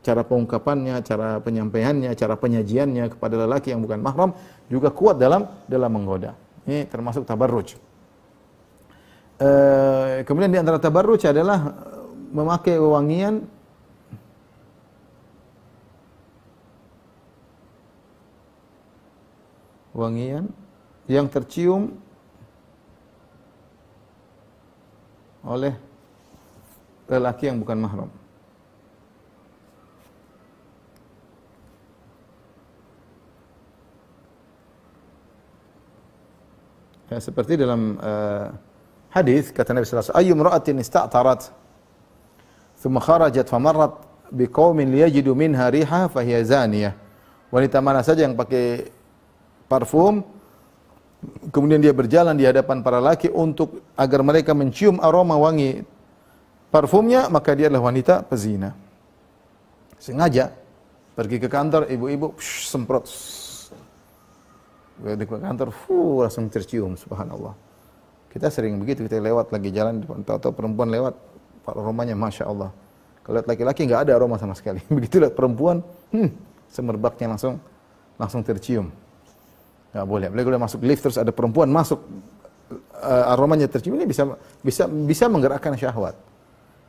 cara pengungkapannya, cara penyampaiannya, cara penyajiannya kepada lelaki yang bukan mahram juga kuat dalam menggoda. Ini termasuk tabarruj. Kemudian di antara tabarruj adalah memakai wangian yang tercium oleh lelaki yang bukan mahram. Ya, seperti dalam hadis kata Nabi sallallahu alaihi wasallam, "Ayyu imra'atin ista'tarat thumma kharajat famarrat biqaumin liyajidu minha riha fahiya zaniyah." Wanita mana saja yang pakai parfum kemudian dia berjalan di hadapan para laki untuk agar mereka mencium aroma wangi parfumnya, maka dia adalah wanita pezina. Sengaja pergi ke kantor, ibu-ibu semprot di kantor, langsung tercium, subhanallah. Kita sering begitu, kita lewat lagi jalan, tahu-tahu perempuan lewat, aromanya masya Allah. Kalau lihat laki-laki nggak ada aroma sama sekali. Begitu lihat perempuan, semerbaknya langsung tercium. Nggak boleh. Apalagi kalau masuk lift terus ada perempuan masuk, aromanya tercium, ini bisa menggerakkan syahwat.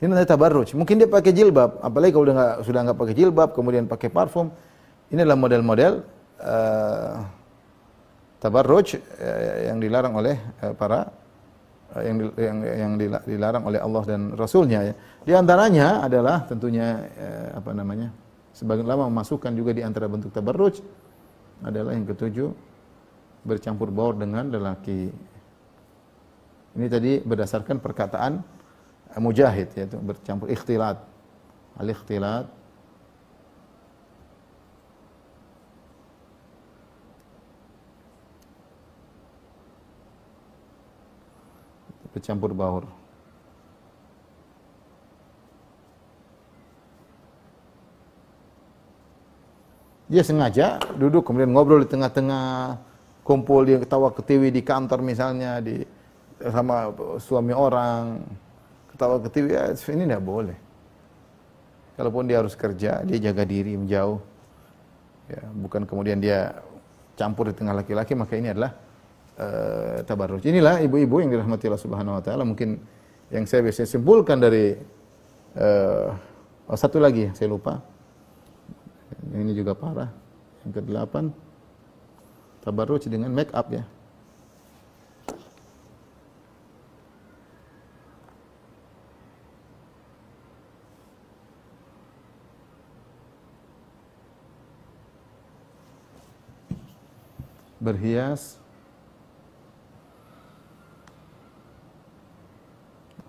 Ini namanya tabarruj. Mungkin dia pakai jilbab, apalagi kalau sudah nggak pakai jilbab, kemudian pakai parfum. Ini adalah model-model tabarruj yang dilarang oleh yang dilarang oleh Allah dan Rasulnya, ya. Di antaranya adalah tentunya sebagian ulama memasukkan juga di antara bentuk tabarruj adalah yang ketujuh, bercampur baur dengan lelaki. Ini tadi berdasarkan perkataan Mujahid, yaitu bercampur ikhtilat. Al-ikhtilat bercampur baur. Dia sengaja duduk kemudian ngobrol di tengah-tengah, kumpul, dia ketawa ketiwi di kantor misalnya, sama suami orang, ketawa ketiwi, ya, ini tidak boleh. Kalaupun dia harus kerja, dia jaga diri, menjauh. Ya, bukan kemudian dia campur di tengah laki-laki, maka ini adalah tabarruj. Inilah ibu-ibu yang dirahmati Allah Subhanahu wa taala, mungkin yang saya bisa simpulkan dari satu lagi saya lupa. Ini juga parah. Yang ke-8, tabarruj dengan make up, ya. Berhias,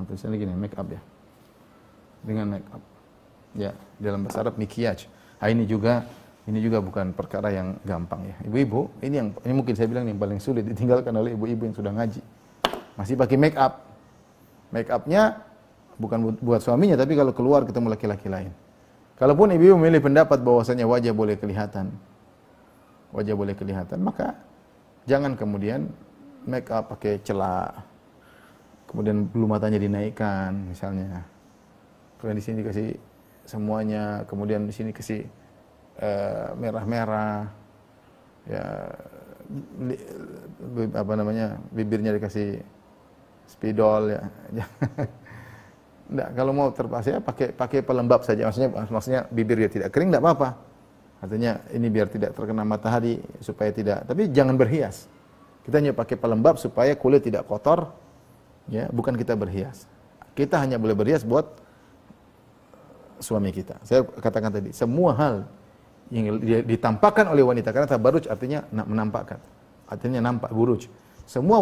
tulisannya gini, make up, ya. Dengan make up. Ya, dalam bahasa Arab mikyaj. Nah, ini juga bukan perkara yang gampang, ya. Ibu-ibu, ini mungkin saya bilang yang paling sulit ditinggalkan oleh ibu-ibu yang sudah ngaji. Masih pakai make up. Make upnya bukan buat suaminya, tapi kalau keluar ketemu laki-laki lain. Kalaupun ibu-ibu memilih pendapat bahwasanya wajah boleh kelihatan, maka jangan kemudian make up pakai celak, kemudian bulu matanya dinaikkan misalnya, kemudian di sini kasih semuanya, kemudian di sini kasih merah-merah, ya, bibirnya dikasih spidol, ya. Enggak, kalau mau terpaksa, ya pakai pelembab saja, maksudnya bibir dia tidak kering, enggak apa-apa. Artinya ini biar tidak terkena matahari, supaya tidak, tapi jangan berhias. Kita hanya pakai pelembab supaya kulit tidak kotor, ya, bukan kita berhias. Kita hanya boleh berhias buat suami kita. Saya katakan tadi, semua hal yang ditampakkan oleh wanita, karena tabarruj artinya menampakkan, artinya nampak, buruj. Semua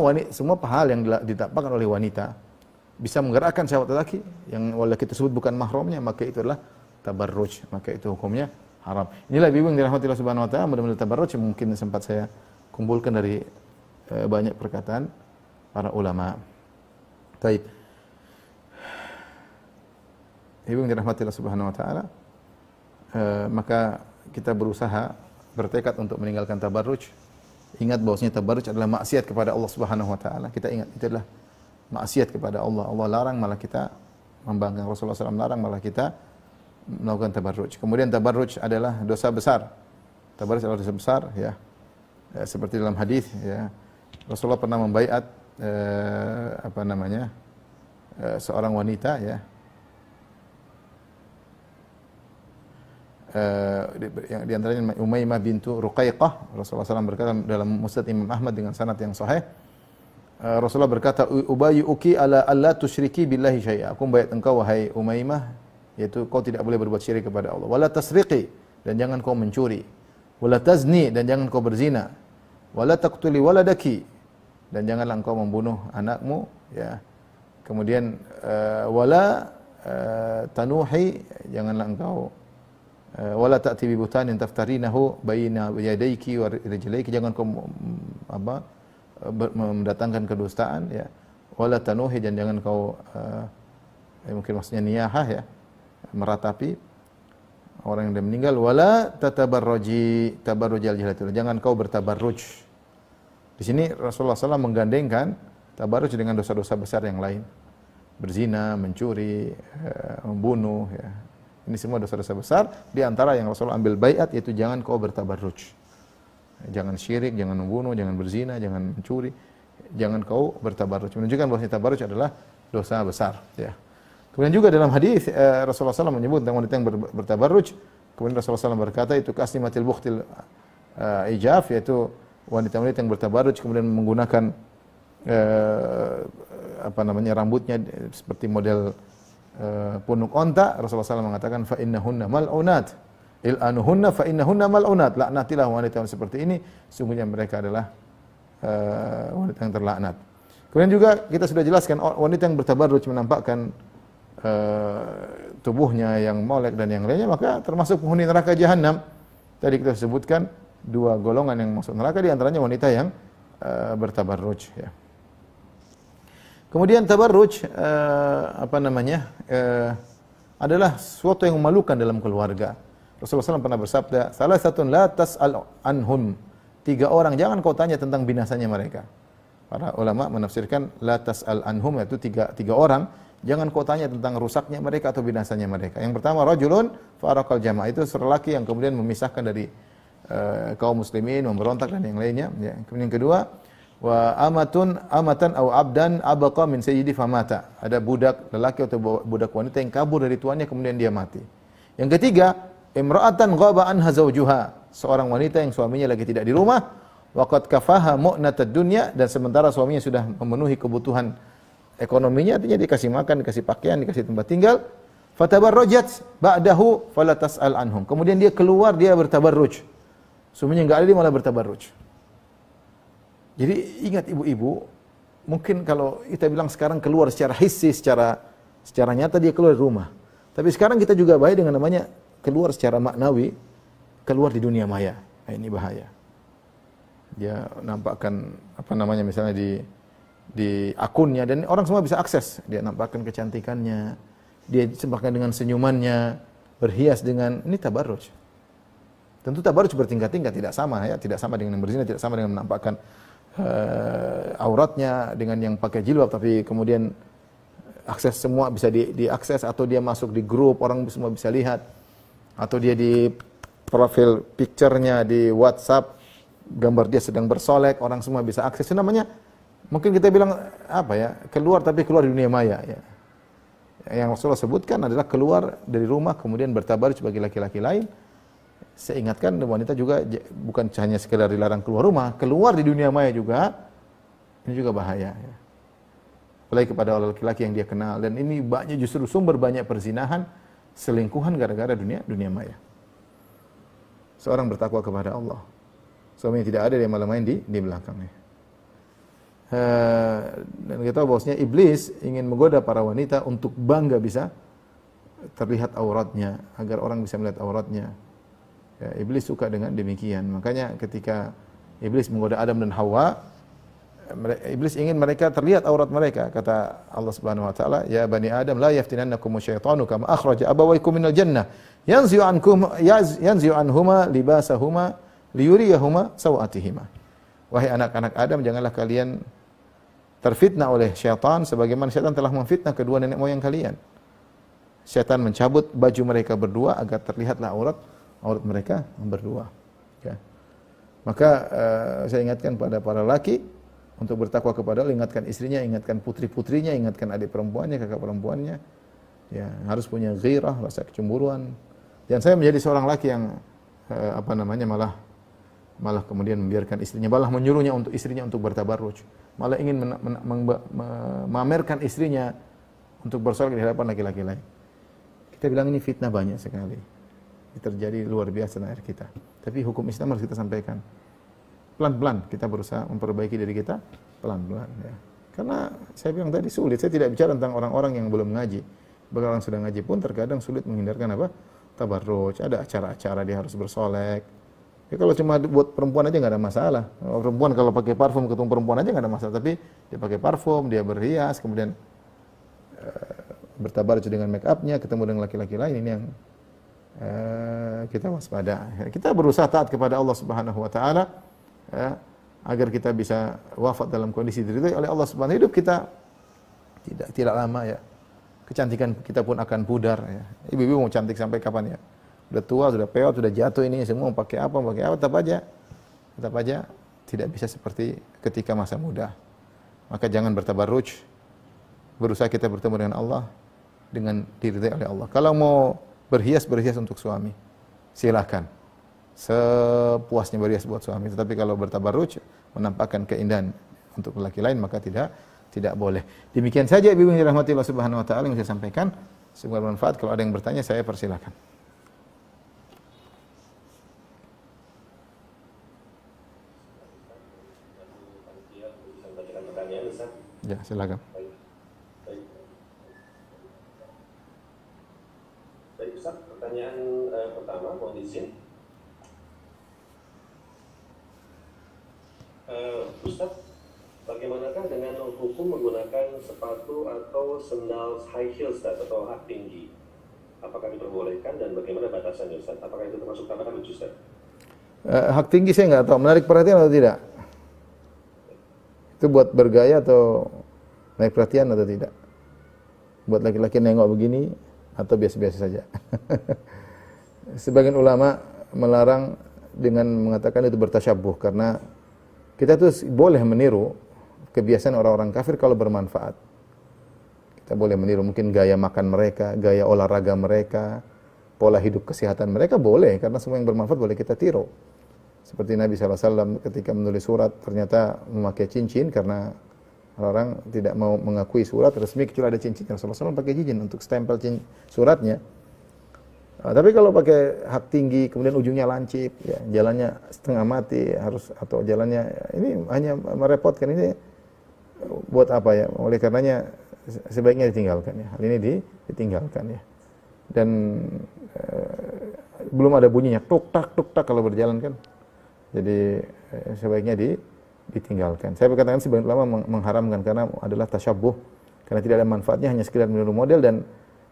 hal yang ditampakkan oleh wanita bisa menggerakkan syahwat lelaki, yang lelaki tersebut bukan mahramnya, maka itu adalah tabarruj, maka itu hukumnya haram. Inilah ibu yang dirahmati Allah Subhanahu wa taala, mudah-mudahan tabarruj mungkin sempat saya kumpulkan dari banyak perkataan para ulama. Baik. Ibu yang dirahmati Allah Subhanahu wa taala, maka kita berusaha bertekad untuk meninggalkan tabarruj. Ingat bahwasanya tabarruj adalah maksiat kepada Allah Subhanahu wa taala. Kita ingat itu adalah maksiat kepada Allah. Allah larang, malah kita membangkang. Rasulullah SAW larang, malah kita melakukan tabarruj. Kemudian tabarruj adalah dosa besar. Tabarruj adalah dosa besar, ya. Seperti dalam hadis, ya. Rasulullah pernah membaiat seorang wanita, ya. Yang di antaranya Umaymah bintu Ruqaiqah. Rasulullah SAW berkata dalam Musnad Imam Ahmad dengan sanad yang sahih, Rasulullah berkata, "Ubayyuki ala alla tusyriki billahi syai'a." Aku membayar engkau wahai Umaymah, yaitu kau tidak boleh berbuat syirik kepada Allah. Wala tasriqi, dan jangan kau mencuri. Wala tazni, dan jangan kau berzina. Wala taqtuli waladaki, dan janganlah engkau membunuh anakmu, ya. Kemudian wala tanuhi, janganlah engkau wala ta'ti bi butanin taftarinahu baina yadayki wa rijlayki, jangan kau mendatangkan kedustaan, ya. Wala tanuhi, dan jangan kau mungkin maksudnya niyahah, ya, meratapi orang yang sudah meninggal. Wala tatabarruji tabarrujal jahiliyyah, jangan kau bertabarruj. Di sini Rasulullah SAW menggandengkan tabarruj dengan dosa-dosa besar yang lain, berzina, mencuri, membunuh, ya. Ini semua dosa-dosa besar. Di antara yang Rasulullah ambil baiat yaitu jangan kau bertabarruj. Jangan syirik, jangan membunuh, jangan berzina, jangan mencuri, jangan kau bertabarruj. Menunjukkan bahwa tabarruj adalah dosa besar, ya. Kemudian juga dalam hadis Rasulullah SAW menyebut tentang wanita yang bertabarruj. Kemudian Rasulullah SAW berkata, itu kasnimatil bukhtil ijaf, yaitu wanita-wanita yang bertabarruj kemudian menggunakan rambutnya seperti model punuk onta. Rasulullah SAW mengatakan, fa innahunna mal'unat. Il'anuhunna fa innahunna mal'unat. Laknatilah wanita seperti ini, sungguhnya mereka adalah wanita yang terlaknat. Kemudian juga kita sudah jelaskan wanita yang bertabarruj menampakkan tubuhnya yang molek dan yang lainnya, maka termasuk penghuni neraka jahanam. Tadi kita sebutkan dua golongan yang masuk neraka, di antaranya wanita yang bertabarruj, ya. Kemudian tabarruj adalah sesuatu yang memalukan dalam keluarga. Rasulullah SAW pernah bersabda, salah satu la tas'al anhum, 3 orang jangan kau tanya tentang binasanya mereka. Para ulama menafsirkan la tas'al anhum, yaitu tiga orang, jangan kau tanya tentang rusaknya mereka atau binasanya mereka. Yang pertama, rajulun faraqal jamaah, itu seorang laki yang kemudian memisahkan dari kaum muslimin, memberontak dan yang lainnya, ya. Kemudian yang kedua, wa amatan aw abdan abaqa min sayyidi famata, ada budak lelaki atau budak wanita yang kabur dari tuannya kemudian dia mati. Yang ketiga, imra'atan ghaba anha zawjuha, seorang wanita yang suaminya lagi tidak di rumah, waqad kafaha mu'natad dunya, dan sementara suaminya sudah memenuhi kebutuhan ekonominya, artinya dikasih makan, dikasih pakaian, dikasih tempat tinggal. Fatabarrajat ba'dahu fala tas'al anhum, kemudian dia keluar, dia bertabarruj, suaminya enggak ada, dia malah bertabarruj. Jadi ingat ibu-ibu, mungkin kalau kita bilang sekarang keluar secara hissi, secara nyata dia keluar dari rumah. Tapi sekarang kita juga bahaya dengan namanya keluar secara maknawi, keluar di dunia maya. Nah, ini bahaya. Dia nampakkan misalnya di akunnya, dan orang semua bisa akses. Dia nampakkan kecantikannya, dia sembahkan dengan senyumannya, berhias dengan, ini tabarruj. Tentu tabarruj bertingkat-tingkat, tidak sama, ya, tidak sama dengan yang berzina, tidak sama dengan menampakkan auratnya, dengan yang pakai jilbab tapi kemudian akses semua bisa diakses, atau dia masuk di grup orang semua bisa lihat, atau dia di profil picture-nya di WhatsApp gambar dia sedang bersolek, orang semua bisa akses. Itu namanya mungkin kita bilang keluar, tapi keluar di dunia maya, ya. Yang Rasulullah sebutkan adalah keluar dari rumah kemudian bertabarruj bagi laki-laki lain. Saya ingatkan, wanita juga bukan hanya sekedar dilarang keluar rumah, keluar di dunia maya juga, ini juga bahaya, ya. Apalagi kepada laki-laki yang dia kenal, dan ini justru sumber banyak perzinahan, selingkuhan gara-gara dunia maya. Seorang bertakwa kepada Allah, suaminya tidak ada, dia malah main di belakangnya. Dan kita tahu bahwasanya iblis ingin menggoda para wanita untuk bangga bisa terlihat auratnya, agar orang bisa melihat auratnya. Ya, iblis suka dengan demikian. Makanya ketika iblis menggoda Adam dan Hawa, iblis ingin mereka terlihat aurat mereka. Kata Allah Subhanahu wa taala, "Ya bani Adam, la yaftinannakum asyaitanu kama akhraja abawaykum minal jannah, yanzi'u anhuma libasahuma liyuriyahuma sawatihima." Wahai anak-anak Adam, janganlah kalian terfitnah oleh syaitan sebagaimana syaitan telah memfitnah kedua nenek moyang kalian. Syaitan mencabut baju mereka berdua agar terlihatlah aurat mereka berdua, ya. Maka saya ingatkan pada para laki untuk bertakwa kepada Allah, ingatkan istrinya, ingatkan putri-putrinya, ingatkan adik perempuannya, kakak perempuannya, ya, harus punya ghairah, rasa kecemburuan. Dan saya menjadi seorang laki yang malah kemudian membiarkan istrinya, malah menyuruhnya untuk istrinya untuk bertabarruj. malah ingin memamerkan istrinya untuk bersolat di hadapan laki-laki lain. Kita bilang ini fitnah banyak sekali. Ini terjadi luar biasa dalam kita. Tapi hukum Islam harus kita sampaikan. Pelan-pelan kita berusaha memperbaiki diri kita, pelan-pelan ya. Karena saya bilang tadi sulit. Saya tidak bicara tentang orang-orang yang belum ngaji. Bagi orang sudah ngaji pun terkadang sulit menghindarkan apa? Tabarruj. Ada acara-acara dia harus bersolek. Ya, kalau cuma buat perempuan aja nggak ada masalah. Perempuan kalau pakai parfum ketemu perempuan aja nggak ada masalah. Tapi dia pakai parfum, dia berhias, kemudian bertabarruj dengan make up-nya, ketemu dengan laki-laki lain, ini yang kita waspada. Kita berusaha taat kepada Allah Subhanahu wa taala agar kita bisa wafat dalam kondisi diridhai oleh Allah Subhanahu wa taala. Hidup kita tidak lama ya. Kecantikan kita pun akan pudar ya. Ibu-ibu mau cantik sampai kapan ya? Sudah tua, sudah peot, sudah jatuh ini semua mau pakai apa, tetap aja tidak bisa seperti ketika masa muda. Maka jangan bertabarruj. Berusaha kita bertemu dengan Allah dengan diridhai oleh Allah. Kalau mau berhias untuk suami, silakan. Sepuasnya berhias buat suami. Tetapi kalau bertabarruj, menampakkan keindahan untuk lelaki lain, maka tidak boleh. Demikian saja ibu yang dirahmati Allah Subhanahu wa taala yang saya sampaikan. Semoga bermanfaat. Kalau ada yang bertanya, saya persilakan. Ya, silakan. Baik Ustaz, pertanyaan pertama mohon izin. Ustaz, bagaimanakah dengan hukum menggunakan sepatu atau sendal high heels Ustaz, atau hak tinggi? Apakah diperbolehkan dan bagaimana batasannya Ustaz? Apakah itu termasuk tabarruj Ustaz? Hak tinggi saya nggak tahu, menarik perhatian atau tidak? Itu buat bergaya atau naik perhatian atau tidak? Buat laki-laki nengok begini atau biasa-biasa saja? Sebagian ulama melarang dengan mengatakan itu bertasyabuh, karena kita tuh boleh meniru kebiasaan orang-orang kafir kalau bermanfaat. Kita boleh meniru mungkin gaya makan mereka, gaya olahraga mereka, pola hidup kesehatan mereka boleh, karena semua yang bermanfaat boleh kita tiru. Seperti Nabi SAW ketika menulis surat ternyata memakai cincin karena orang tidak mau mengakui surat resmi kecuali ada cincin. Rasulullah SAW pakai cincin untuk stempel suratnya. Tapi kalau pakai hak tinggi kemudian ujungnya lancip, ya, jalannya setengah mati harus, atau jalannya ini hanya merepotkan, ini buat apa ya? Oleh karenanya sebaiknya ditinggalkan ya. Hal ini ditinggalkan ya. Dan belum ada bunyinya tuk tak kalau berjalan kan. Jadi sebaiknya ditinggalkan. Saya berkatakan sebagian ulama mengharamkan karena adalah tasyabuh, karena tidak ada manfaatnya, hanya sekedar meniru model dan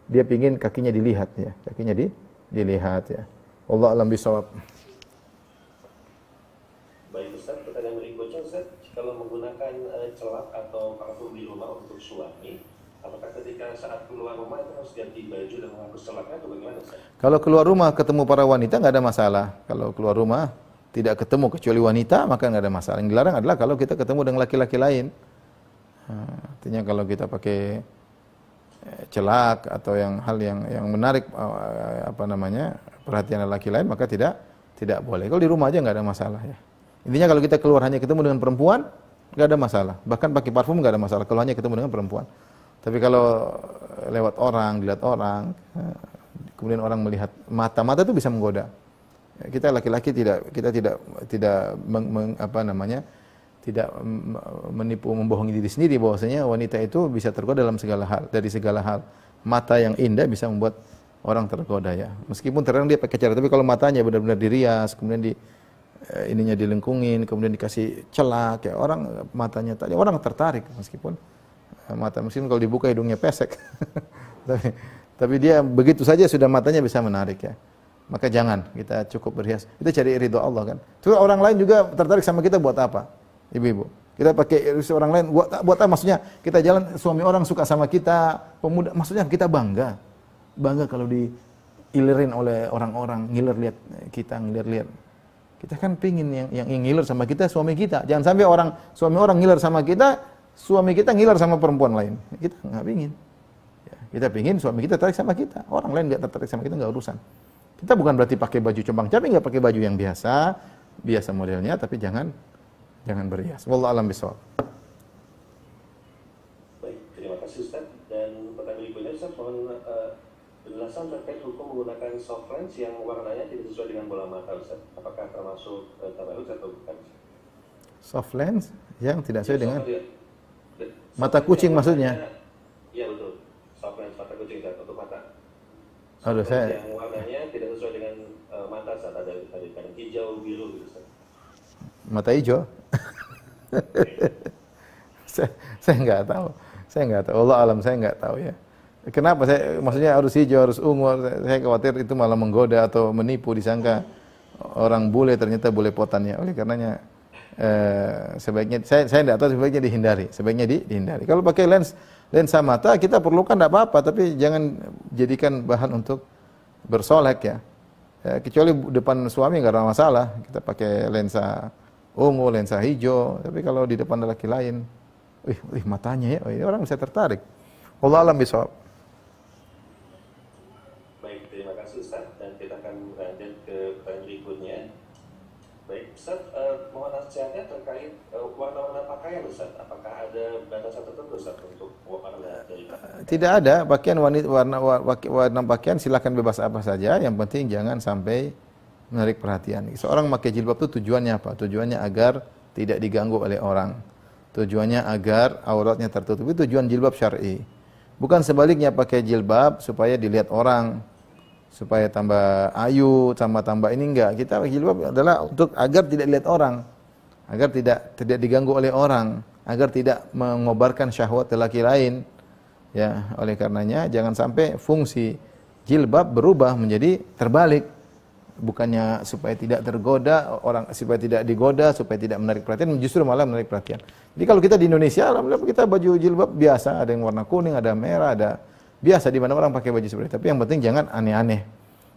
dia pingin kakinya dilihat ya. Kakinya dilihat ya. Wallahu a'lam bishawab. Baik Ustaz, pertanyaan berikutnya Ustaz, kalau menggunakan celak atau parfum di rumah untuk suami, apakah ketika saat keluar rumah itu harus ganti baju dan menghapus celaknya atau bagaimana Ustaz? Kalau keluar rumah ketemu para wanita nggak ada masalah. Kalau keluar rumah tidak ketemu kecuali wanita, maka nggak ada masalah. Yang dilarang adalah kalau kita ketemu dengan laki-laki lain. Artinya kalau kita pakai celak atau hal yang menarik perhatian laki lain, maka tidak boleh. Kalau di rumah aja nggak ada masalah ya. Intinya kalau kita keluar hanya ketemu dengan perempuan, nggak ada masalah. Bahkan pakai parfum nggak ada masalah kalau hanya ketemu dengan perempuan. Tapi kalau lewat orang, dilihat orang, kemudian orang melihat mata itu bisa menggoda. Kita laki-laki tidak menipu, membohongi diri sendiri bahwasanya wanita itu bisa tergoda dalam segala hal, dari segala hal. Mata yang indah bisa membuat orang tergoda ya. Meskipun terkadang dia pakai cara, tapi kalau matanya benar-benar dirias, kemudian ininya dilengkungin, kemudian dikasih celak ya, matanya orang tertarik meskipun kalau dibuka hidungnya pesek. tapi dia begitu saja sudah matanya bisa menarik ya. Maka jangan, kita cukup berhias. Kita cari ridho Allah kan. Terus orang lain juga tertarik sama kita buat apa? Ibu-ibu. Kita pakai orang lain buat apa? Maksudnya kita jalan, suami orang suka sama kita, pemuda, maksudnya kita bangga. Bangga kalau diilirin oleh orang-orang, ngiler lihat kita, ngiler. Kita kan pingin yang ngiler sama kita suami kita. Jangan sampai suami orang ngiler sama kita, suami kita ngiler sama perempuan lain. Kita nggak pingin. Ya, kita pingin suami kita tertarik sama kita. Orang lain nggak tertarik sama kita, nggak urusan. Kita bukan berarti pakai baju compang-camping, nggak pakai baju yang biasa modelnya, tapi jangan berhias. Wallahu a'lam bishawab. mohon penjelasan terkait hukum menggunakan soft lens yang warnanya tidak sesuai dengan bola mata, Ustaz. Apakah termasuk tabarut atau bukan? Soft lens yang tidak sesuai dengan mata soft kucing lens maksudnya. Iya betul. Soft lens mata kucing dan untuk mata. Aduh, Soft lens yang warnanya tidak sesuai dengan mata, saat ada kadang hijau, biru gitu, Ustaz. Mata hijau. saya nggak tahu. Saya nggak tahu. Allah alam, saya nggak tahu ya. Kenapa saya maksudnya harus hijau, harus ungu? Saya khawatir itu malah menggoda atau menipu, disangka orang bule ternyata bule potannya. Oleh karenanya sebaiknya saya nggak tahu, sebaiknya dihindari. Sebaiknya dihindari. Kalau pakai lensa mata kita perlukan tidak apa-apa, tapi jangan jadikan bahan untuk bersolek ya. Kecuali depan suami nggak ada masalah. Kita pakai lensa ungu, lensa hijau. Tapi kalau di depan lelaki lain, matanya ya, ini orang bisa tertarik. Allah alam bisawab. Baik, terima kasih Ustaz. Dan kita akan lanjut ke pertanyaan berikutnya. Baik, Ustaz, mohon nasihatnya terkait warna-warna pakaian, Ustaz. Apakah ada batasan tertentu, Ustaz, untuk warna dari pakaian? Tidak ada. Pakaian warna pakaian silakan bebas apa saja. Yang penting jangan sampai menarik perhatian. Seorang memakai jilbab itu tujuannya apa? Tujuannya agar tidak diganggu oleh orang. Tujuannya agar auratnya tertutupi. Tujuan jilbab syar'i. Bukan sebaliknya pakai jilbab supaya dilihat orang, supaya tambah ayu, tambah ini enggak. Kita jilbab adalah untuk agar tidak dilihat orang, agar tidak diganggu oleh orang, agar tidak mengobarkan syahwat lelaki lain. Ya, oleh karenanya jangan sampai fungsi jilbab berubah menjadi terbalik. Bukannya supaya tidak tergoda orang, supaya tidak digoda, supaya tidak menarik perhatian, justru malah menarik perhatian. Jadi kalau kita di Indonesia, alhamdulillah kita baju jilbab biasa, ada yang warna kuning, ada merah, ada biasa di mana orang pakai baju seperti itu. Tapi yang penting jangan aneh-aneh.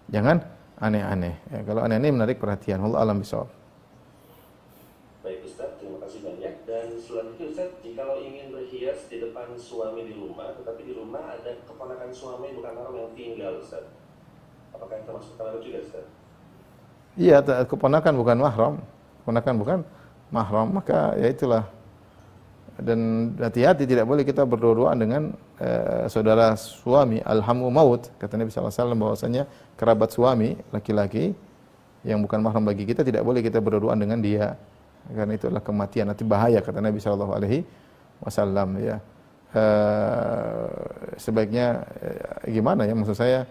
Jangan aneh-aneh. Ya, kalau aneh-aneh menarik perhatian. Wallahu a'lam bishawab. Baik Ustaz, terima kasih banyak. Dan selanjutnya Ustaz, jikalau ingin berhias di depan suami di rumah, tetapi di rumah ada keponakan suami bukan mahram yang tinggal, Ustaz. Apakah itu termasuk tabarut juga, Ustaz? Iya, keponakan bukan mahram. Keponakan bukan mahram, maka ya itulah. Dan hati-hati, tidak boleh kita berdua-duaan dengan saudara suami. Alhamu maut, kata Nabi SAW bahwasanya kerabat suami laki-laki yang bukan mahram bagi kita, tidak boleh kita berdua-duaan dengan dia, karena itu adalah kematian, nanti bahaya, kata Nabi SAW ya. Sebaiknya gimana ya, maksud saya,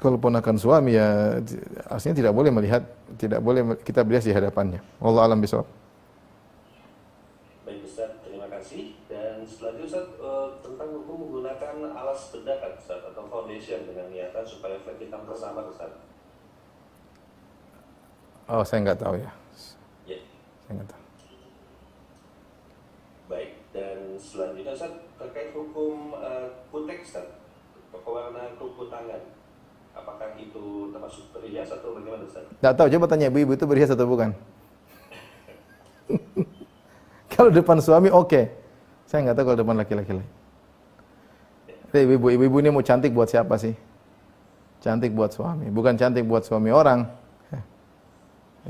kalau ponakan suami ya aslinya tidak boleh melihat, tidak boleh kita berhias di hadapannya. Wallahu a'lam bishawab. Baik Ustaz, terima kasih. Dan selanjutnya Ustaz, tentang hukum menggunakan alas bedak Ustaz, atau foundation dengan niatan supaya flat hitam tersamar, Ustaz. Oh, saya nggak tahu ya. Ya. Saya nggak tahu. Baik, dan selanjutnya Ustaz, terkait hukum kutek Ustaz, pewarna kuku tangan. Apakah itu termasuk berhias atau bagaimana Ustaz? Nggak tahu, coba tanya ibu-ibu itu berhias atau bukan. Kalau depan suami oke. Saya nggak tahu kalau depan laki-laki. Ibu-ibu ini mau cantik buat siapa sih? Cantik buat suami, bukan cantik buat suami orang.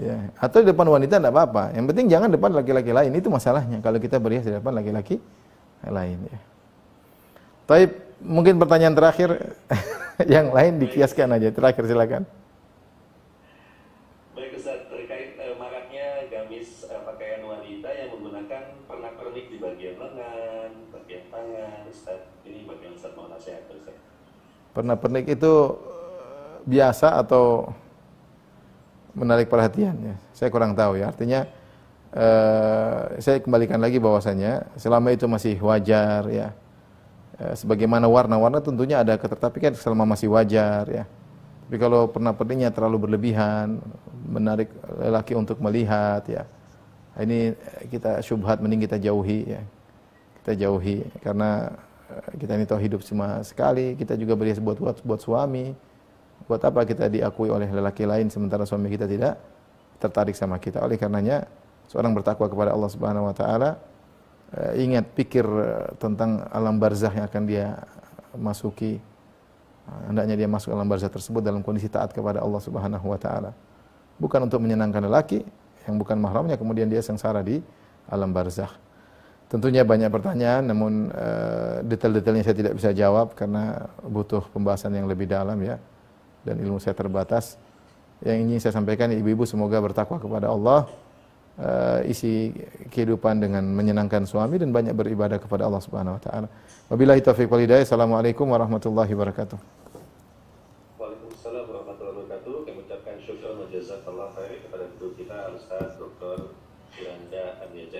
Ya. Atau di depan wanita enggak apa-apa. Yang penting jangan depan laki-laki lain, itu masalahnya. Kalau kita berhias di depan laki-laki lain ya. Taib, mungkin pertanyaan terakhir. Yang lain dikiaskan aja. Terakhir silakan. Baik Ustaz, terkait maraknya gamis pakaian wanita yang menggunakan pernak-pernik di bagian lengan, bagian tangan, Ustaz. Ini bagian Ustaz mau nasihat, Ustaz. Pernak-pernik itu biasa atau menarik perhatian ya? Saya kurang tahu ya. Artinya saya kembalikan lagi bahwasanya selama itu masih wajar ya. Sebagaimana warna-warna tentunya ada ketertarikan selama masih wajar ya. Tapi kalau pernak-perniknya terlalu berlebihan, menarik lelaki untuk melihat ya. Ini kita syubhat, mending kita jauhi ya. Kita jauhi karena kita ini tahu hidup cuma sekali, kita juga berhias buat suami. Buat apa kita diakui oleh lelaki lain sementara suami kita tidak tertarik sama kita. Oleh karenanya seorang bertakwa kepada Allah Subhanahu wa taala, ingat, pikir tentang alam barzakh yang akan dia masuki. Hendaknya dia masuk alam barzakh tersebut dalam kondisi taat kepada Allah Subhanahu wa taala. Bukan untuk menyenangkan lelaki yang bukan mahramnya kemudian dia sengsara di alam barzakh. Tentunya banyak pertanyaan, namun detail-detailnya saya tidak bisa jawab karena butuh pembahasan yang lebih dalam ya, dan ilmu saya terbatas. Yang ingin saya sampaikan, ibu-ibu semoga bertakwa kepada Allah, isi kehidupan dengan menyenangkan suami dan banyak beribadah kepada Allah Subhanahu wa taala. Wabillahi taufiq wal hidayah. Assalamualaikum warahmatullahi wabarakatuh. Waalaikumsalam warahmatullahi wabarakatuh. Kami ucapkan syukur dan jazakallah khair kepada guru kita Ustaz Dr. Firanda Amiaja.